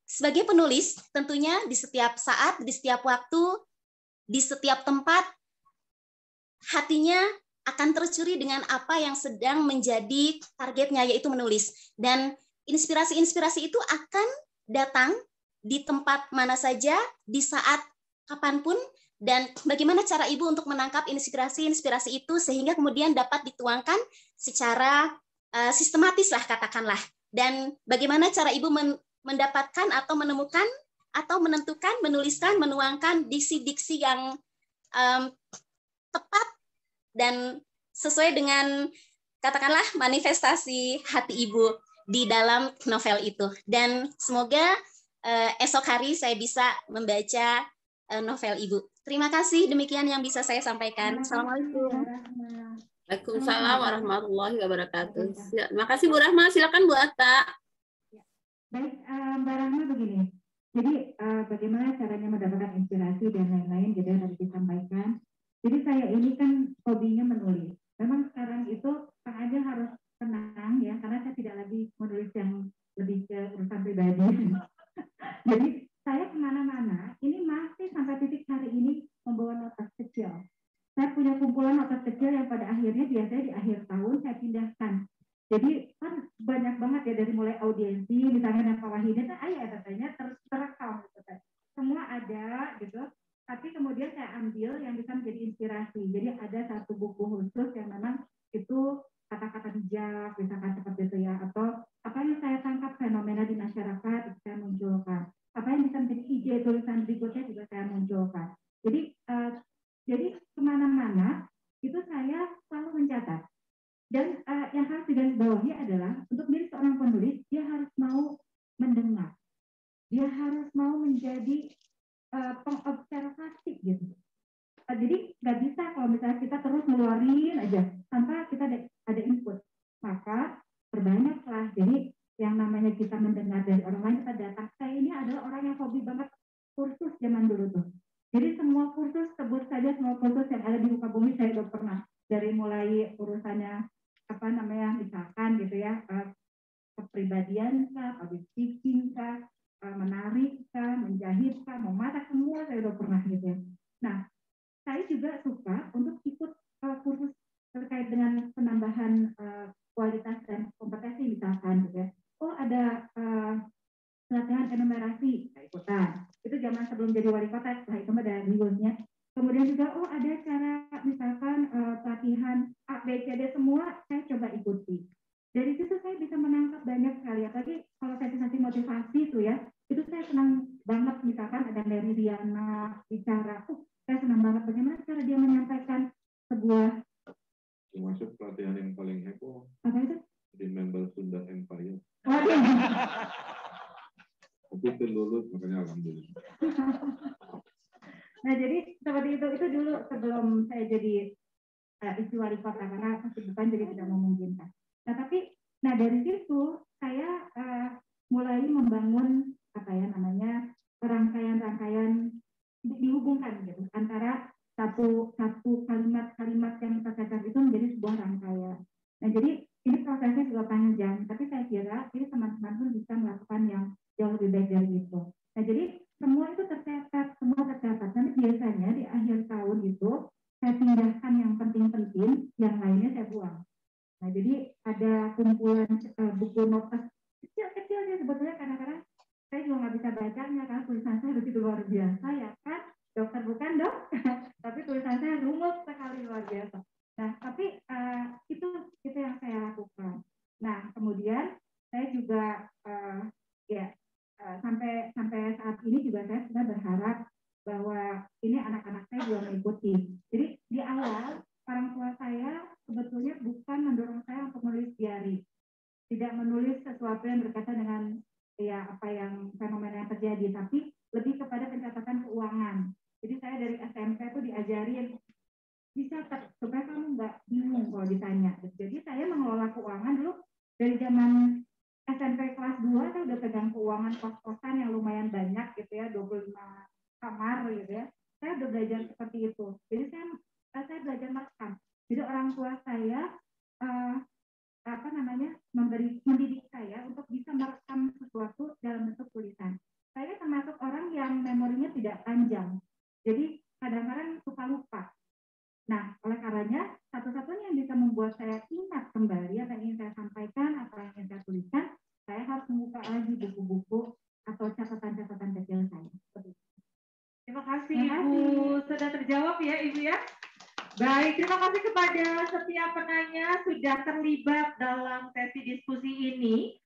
sebagai penulis tentunya di setiap saat, di setiap waktu, di setiap tempat hatinya akan tercuri dengan apa yang sedang menjadi targetnya yaitu menulis. Dan inspirasi-inspirasi itu akan datang di tempat mana saja, di saat kapanpun, dan bagaimana cara Ibu untuk menangkap inspirasi-inspirasi itu sehingga kemudian dapat dituangkan secara sistematis lah katakanlah. Dan bagaimana cara Ibu mendapatkan atau menemukan atau menentukan, menuliskan, menuangkan diksi-diksi yang tepat dan sesuai dengan katakanlah manifestasi hati Ibu di dalam novel itu. Dan semoga esok hari saya bisa membaca novel Ibu. Terima kasih, demikian yang bisa saya sampaikan. Assalamualaikum. Waalaikumsalam warahmatullahi wabarakatuh. Terima kasih Bu Rahma. Silakan Bu Atta. Baik, Mbak Rahma begini. Jadi bagaimana caranya mendapatkan inspirasi dan lain-lain gitu yang harus disampaikan. Jadi saya ini kan hobinya menulis. Memang sekarang itu sengaja harus tenang ya, karena saya tidak lagi menulis yang lebih ke urusan pribadi. Jadi saya kemana-mana, ini masih sampai titik hari ini membawa notas kecil. Saya punya kumpulan notas kecil yang pada akhirnya biasanya di akhir tahun saya pindahkan. Jadi kan banyak banget ya dari mulai audiensi, misalnya Napa Wahida kan katanya terekam gitu kan. Semua ada gitu. Tapi kemudian saya ambil yang bisa menjadi inspirasi. Jadi ada satu buku khusus yang memang itu kata-kata bijak, misalkan seperti itu ya, atau apa yang saya tangkap fenomena di masyarakat itu saya munculkan. Apa yang bisa menjadi ide tulisan berikutnya juga saya munculkan. Jadi kemana-mana itu saya selalu mencatat. Dan yang harus digarisbawahi adalah untuk menjadi seorang penulis dia harus mau mendengar, dia harus mau menjadi pengobservasi gitu. Jadi nggak bisa kalau misalnya kita terus ngeluarin aja tanpa kita ada input, maka perbanyaklah. Jadi yang namanya kita mendengar dari orang lain, kita datang. Saya ini adalah orang yang hobi banget kursus zaman dulu tuh. Jadi semua kursus, sebut saja semua kursus yang ada di muka bumi saya udah pernah. Dari mulai urusannya misalkan gitu ya, kepribadian kah, public speaking kah, menarik kah, menjahit kah, memasak, semua saya udah pernah gitu ya. Nah, saya juga suka untuk ikut kursus terkait dengan penambahan kualitas dan kompetensi misalkan gitu ya. Oh ada pelatihan enumerasi, saya ikutan. Itu zaman sebelum jadi wali kota, setelah itu ada riwusnya. Kemudian juga ada cara misalkan pelatihan A, B, C, D semua saya coba ikuti. Dari situ saya bisa menangkap banyak sekali. Apalagi kalau saya kasih motivasi itu ya, itu saya senang banget misalkan ada Mary Diana bicara, saya senang banget bagaimana cara dia menyampaikan sebuah. Termasuk pelatihan yang paling heboh. Apa itu? Di member Sunda Empire. Waduh. Tapi itu lulus, makanya alhamdulillah. Nah jadi seperti itu dulu sebelum saya jadi istri wali kota karena kesibukan jadi tidak memungkinkan. Nah tapi dari situ saya mulai membangun rangkaian dihubungkan gitu antara satu kalimat yang tercecer itu menjadi sebuah rangkaian. Nah jadi ini prosesnya juga panjang, tapi saya kira ini teman-teman pun bisa melakukan yang jauh lebih baik dari itu. Nah jadi semua itu semua tercatat. Nanti biasanya di akhir tahun itu saya pindahkan yang penting-penting, yang lainnya saya buang. Nah jadi ada kumpulan buku notes kecil-kecil sih sebetulnya kadang-kadang saya juga nggak bisa bacanya karena tulisan saya begitu luar biasa ya kan, dokter bukan dok, tapi tulisan saya rumit sekali luar biasa. Nah tapi itu yang saya lakukan. Nah kemudian saya juga sampai saat ini juga saya sudah berharap bahwa ini anak-anak saya juga mengikuti. Jadi di awal orang tua saya sebetulnya bukan mendorong saya untuk menulis diary, tidak menulis sesuatu yang berkaitan dengan apa yang fenomena yang terjadi, tapi lebih kepada pencatatan keuangan. Jadi saya dari SMP itu diajarin bisa supaya kamu nggak bingung kalau ditanya. Jadi saya mengelola keuangan dulu dari zaman SMP kelas 2 saya udah pegang keuangan kos-kosan yang lumayan banyak gitu ya, 25 kamar gitu ya. Saya udah belajar seperti itu. Jadi saya belajar merekam. Jadi orang tua saya mendidik saya untuk bisa merekam sesuatu dalam bentuk tulisan. Saya termasuk orang yang memorinya tidak panjang. Jadi kadang-kadang suka lupa. Nah, oleh karenanya satu-satunya yang bisa membuat saya ingat kembali apa yang ingin saya sampaikan, apa yang ingin saya tuliskan, saya harus membuka lagi buku-buku atau catatan-catatan kecil saya. Terima kasih Ibu. Sudah terjawab ya Ibu ya. Baik, terima kasih kepada setiap penanya sudah terlibat dalam sesi diskusi ini.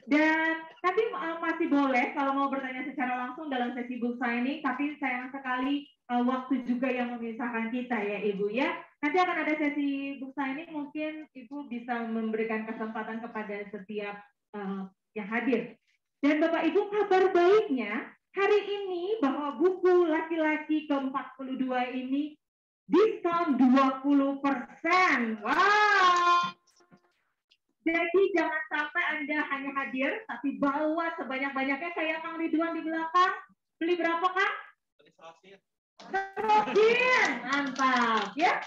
Dan tapi masih boleh kalau mau bertanya secara langsung dalam sesi book signing, tapi sayang sekali waktu juga yang memisahkan kita ya Ibu ya. Nanti akan ada sesi book signing, mungkin Ibu bisa memberikan kesempatan kepada setiap yang hadir. Dan Bapak Ibu, kabar baiknya hari ini bahwa buku laki-laki ke-42 ini diskon 20%. Wow. Jadi jangan sampai Anda hanya hadir, tapi bawa sebanyak-banyaknya kayak Kang Ridwan di belakang. Beli berapa Kang? Serotin. Mantap ya.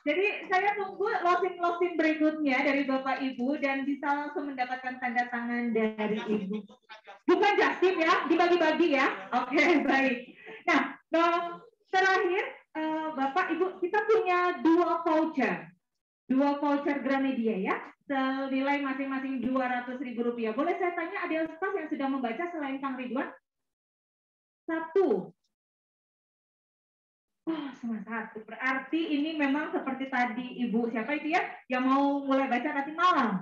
Jadi saya tunggu closing berikutnya dari Bapak Ibu dan bisa langsung mendapatkan tanda tangan dari Ibu. Bukan Justin ya, dibagi-bagi ya. Oke, baik. Nah, terakhir Bapak Ibu, kita punya dua voucher Gramedia ya, senilai masing-masing Rp200.000. Boleh saya tanya ada staff yang sudah membaca selain Kang Ridwan? Satu. Oh, cuma satu. Berarti ini memang seperti tadi Ibu siapa itu ya yang mau mulai baca nanti malam.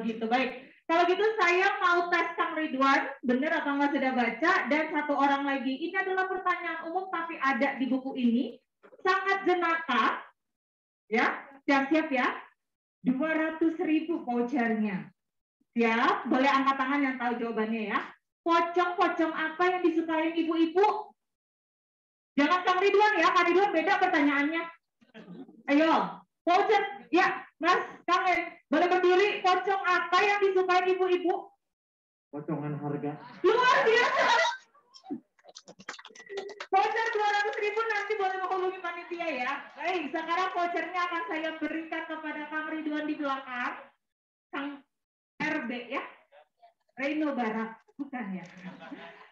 Gitu baik. Kalau gitu saya mau tes Kang Ridwan, benar atau enggak sudah baca, dan satu orang lagi. Ini adalah pertanyaan umum tapi ada di buku ini. Sangat jenaka. Ya, siap-siap ya. 200.000 vouchernya. Siap? Boleh angkat tangan yang tahu jawabannya ya. Pocong apa yang disukai ibu-ibu? Jangan Kang Ridwan ya, Kang Ridwan beda pertanyaannya. Ayo, voucher, ya Mas Kang, boleh berdiri. Pocong apa yang disukai ibu-ibu? Pocongan harga. Luar biasa. Voucher 200.000 nanti boleh menghubungi panitia ya. Baik, sekarang vouchernya akan saya berikan kepada Kang Ridwan di belakang. Kang RB ya. Reno Barat, bukan ya.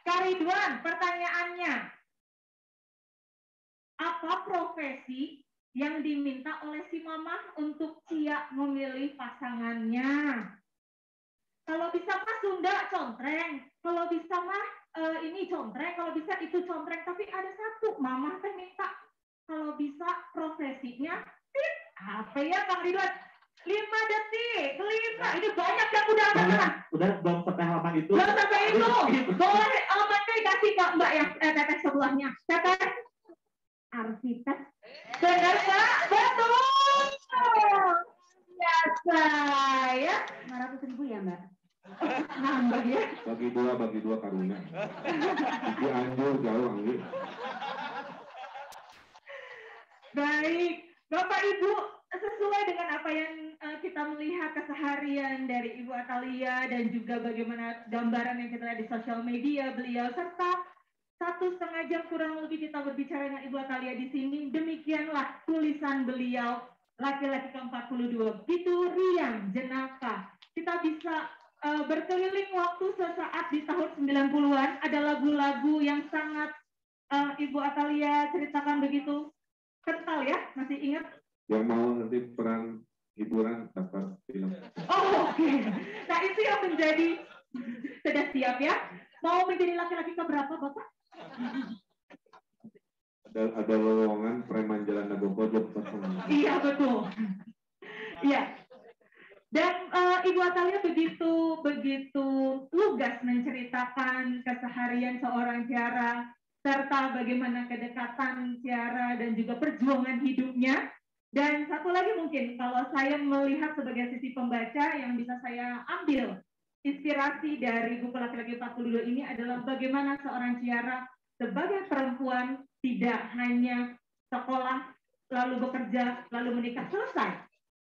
Kang Ridwan, pertanyaannya. Apa profesi yang diminta oleh si Mamah untuk siap memilih pasangannya? Kalau bisa mah Sunda contreng, kalau bisa mah ini contreng, kalau bisa itu contreng. Tapi ada satu, Mamah teh minta kalau bisa profesinya apa ya Kang Ridwan? 5 detik, 5. Ini banyak yang udah ada. Udah belum sampai halaman itu. Belum sampai itu. Boleh alamatnya dikasih Kak. yang teteh sebelahnya? Teteh arsitek. Benar nggak? Betul. Biasa ya. 500.000 ya Mbak? Nambah ya. Bagi dua karunya. Di Anjur jauh Anggi. Baik, Bapak Ibu, sesuai dengan apa yang kita melihat keseharian dari Ibu Atalia dan juga bagaimana gambaran yang kita lihat di sosial media beliau, serta 1,5 jam kurang lebih kita berbicara dengan Ibu Atalia di sini, demikianlah tulisan beliau, laki-laki ke-42, begitu riang, jenaka. Kita bisa berkeliling waktu sesaat di tahun 90-an, ada lagu-lagu yang sangat Ibu Atalia ceritakan begitu kental ya, masih ingat? Yang mau nanti peran hiburan daftar film. Oh, oke. Nah, itu yang menjadi, sudah siap ya? Mau menjadi laki-laki keberapa, Bapak? Ada lowongan preman jalan Dago Pojok. Iya, betul. Iya. Dan Ibu Atalia begitu lugas menceritakan keseharian seorang Ciara, serta bagaimana kedekatan Ciara dan juga perjuangan hidupnya. Dan satu lagi mungkin kalau saya melihat sebagai sisi pembaca yang bisa saya ambil inspirasi dari buku Laki-laki 42 ini adalah bagaimana seorang Ciara sebagai perempuan tidak hanya sekolah, lalu bekerja, lalu menikah, selesai.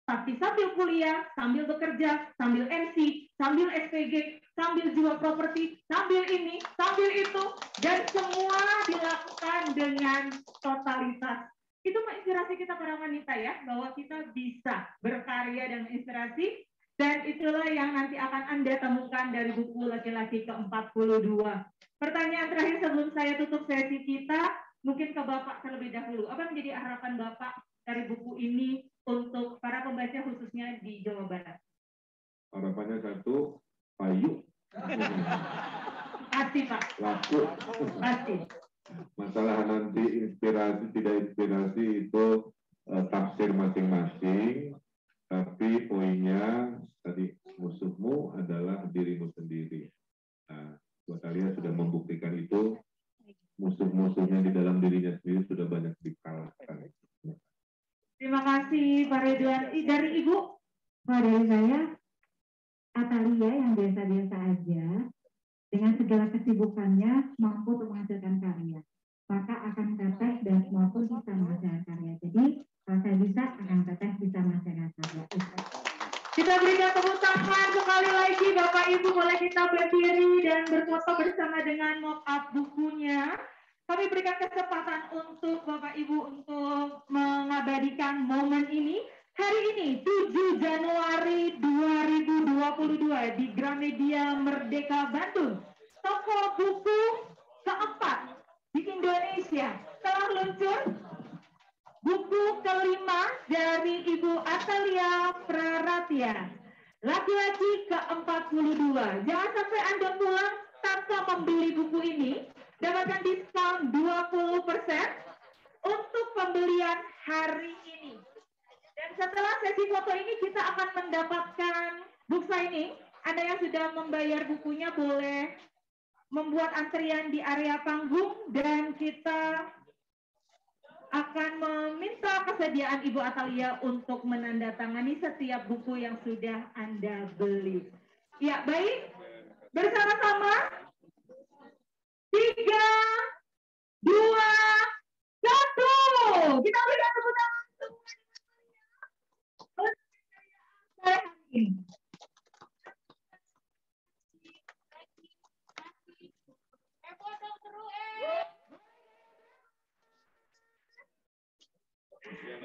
Tapi sambil kuliah, sambil bekerja, sambil MC, sambil SPG, sambil jual properti, sambil ini, sambil itu, dan semua dilakukan dengan totalitas. Itu menginspirasi kita para wanita ya, bahwa kita bisa berkarya dan menginspirasi, dan itulah yang nanti akan Anda temukan dari buku Laki-laki ke-42. Pertanyaan terakhir sebelum saya tutup sesi kita, mungkin ke Bapak terlebih dahulu. Apa menjadi harapan Bapak dari buku ini untuk para pembaca khususnya di Jawa Barat? Harapannya satu, payu. Pasti Pak. Laku. Pasti. Masalah nanti inspirasi tidak inspirasi itu tafsir masing-masing, tapi poinnya tadi musuhmu adalah dirimu sendiri. Nah, buat kalian sudah membuktikan itu, musuh-musuhnya di dalam dirinya sendiri sudah banyak dikalahkan. Terima kasih Pak Ridwan. Dari Ibu? Dari saya, Atalia yang biasa-biasa aja, dengan segala kesibukannya mampu untuk menghasilkan karya. Maka akan teteh dan semua pun bisa menghasilkan karya. Jadi, kalau saya bisa, akan teteh bisa menghasilkan karya. Kita berikan tepuk tangan sekali lagi Bapak Ibu, boleh kita berdiri dan berfoto bersama dengan mock-up bukunya. Kami berikan kesempatan untuk Bapak Ibu untuk mengabadikan momen ini. Hari ini 7 Januari 2022 di Gramedia Merdeka Bandung. Toko buku keempat di Indonesia telah luncur buku kelima dari Ibu Atalia Praratia, Laki-laki ke-42. Jangan sampai Anda pulang tanpa membeli buku ini. Dapatkan diskon 20% untuk pembelian hari ini. Dan setelah sesi foto ini kita akan mendapatkan book signing. Anda yang sudah membayar bukunya boleh membuat antrian di area panggung dan kita akan meminta kesediaan Ibu Atalia untuk menandatangani setiap buku yang sudah Anda beli. Ya, baik. Bersama-sama. 3, 2, 1. Kita berikan tepuk tangan semuanya.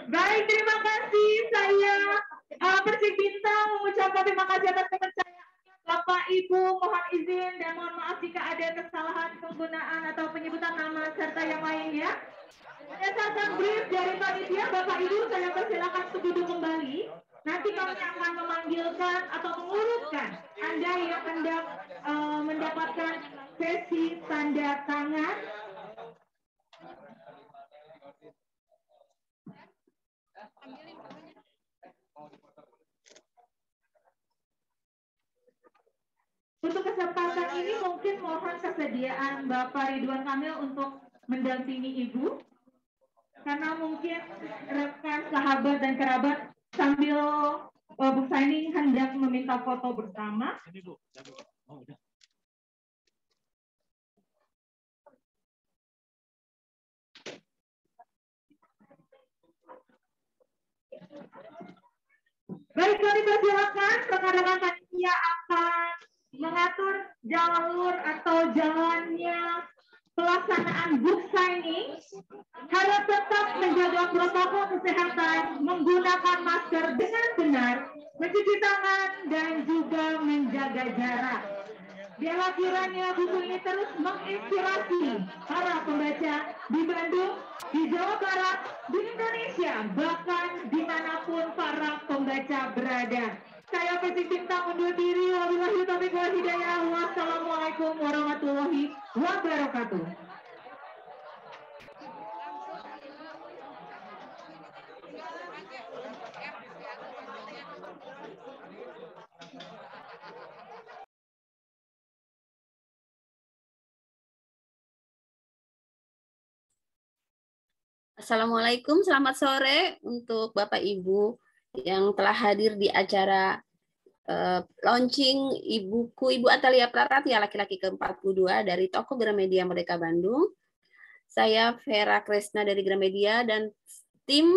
Baik, terima kasih. Saya Persik Bintang mengucapkan terima kasih atas kepercayaan Bapak Ibu. Mohon izin dan mohon maaf jika ada kesalahan penggunaan atau penyebutan nama serta yang lainnya. Berdasarkan brief dari panitia, Bapak Ibu saya persilakan untuk duduk kembali. Nanti kami akan memanggilkan atau mengurutkan Anda yang hendak mendapatkan sesi tanda tangan. Untuk kesempatan ini mungkin mohon kesediaan Bapak Ridwan Kamil untuk mendampingi Ibu. Karena mungkin rekan, sahabat, dan kerabat sambil Bu Saini hendak meminta foto bersama. Baik, kami persilakan rekan-rekan panitia akan mengatur jalur atau jalannya pelaksanaan book signing. Harus tetap menjaga protokol kesehatan, menggunakan masker dengan benar, mencuci tangan, dan juga menjaga jarak. Biarlah kiranya buku ini terus menginspirasi para pembaca di Bandung, di Jawa Barat, di Indonesia, bahkan dimanapun para pembaca berada. Saya Peti Bintang undur diri. Wabillahi taufiq wal hidayah. Wassalamualaikum warahmatullahi wabarakatuh. Assalamualaikum, selamat sore untuk Bapak Ibu yang telah hadir di acara launching buku Ibu Atalia Praratia laki-laki ke-42 dari toko Gramedia Merdeka Bandung. Saya Vera Kresna dari Gramedia dan tim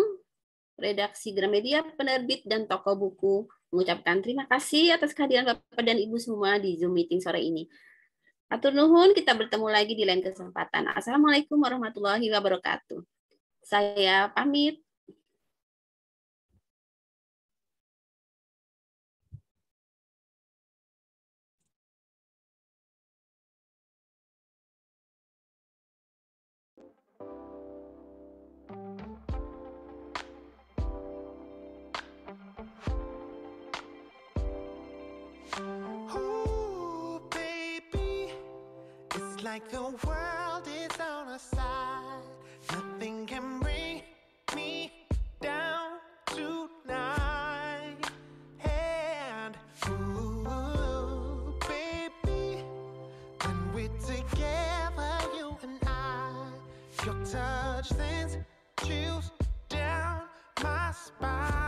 redaksi Gramedia, penerbit dan toko buku mengucapkan terima kasih atas kehadiran Bapak dan Ibu semua di Zoom meeting sore ini. Atur nuhun, kita bertemu lagi di lain kesempatan. Assalamualaikum warahmatullahi wabarakatuh. Saya pamit. Ooh, baby, it's like the world is on our side. Nothing can bring me down tonight. And ooh, baby, when we're together, you and I, your touch sends chills down my spine.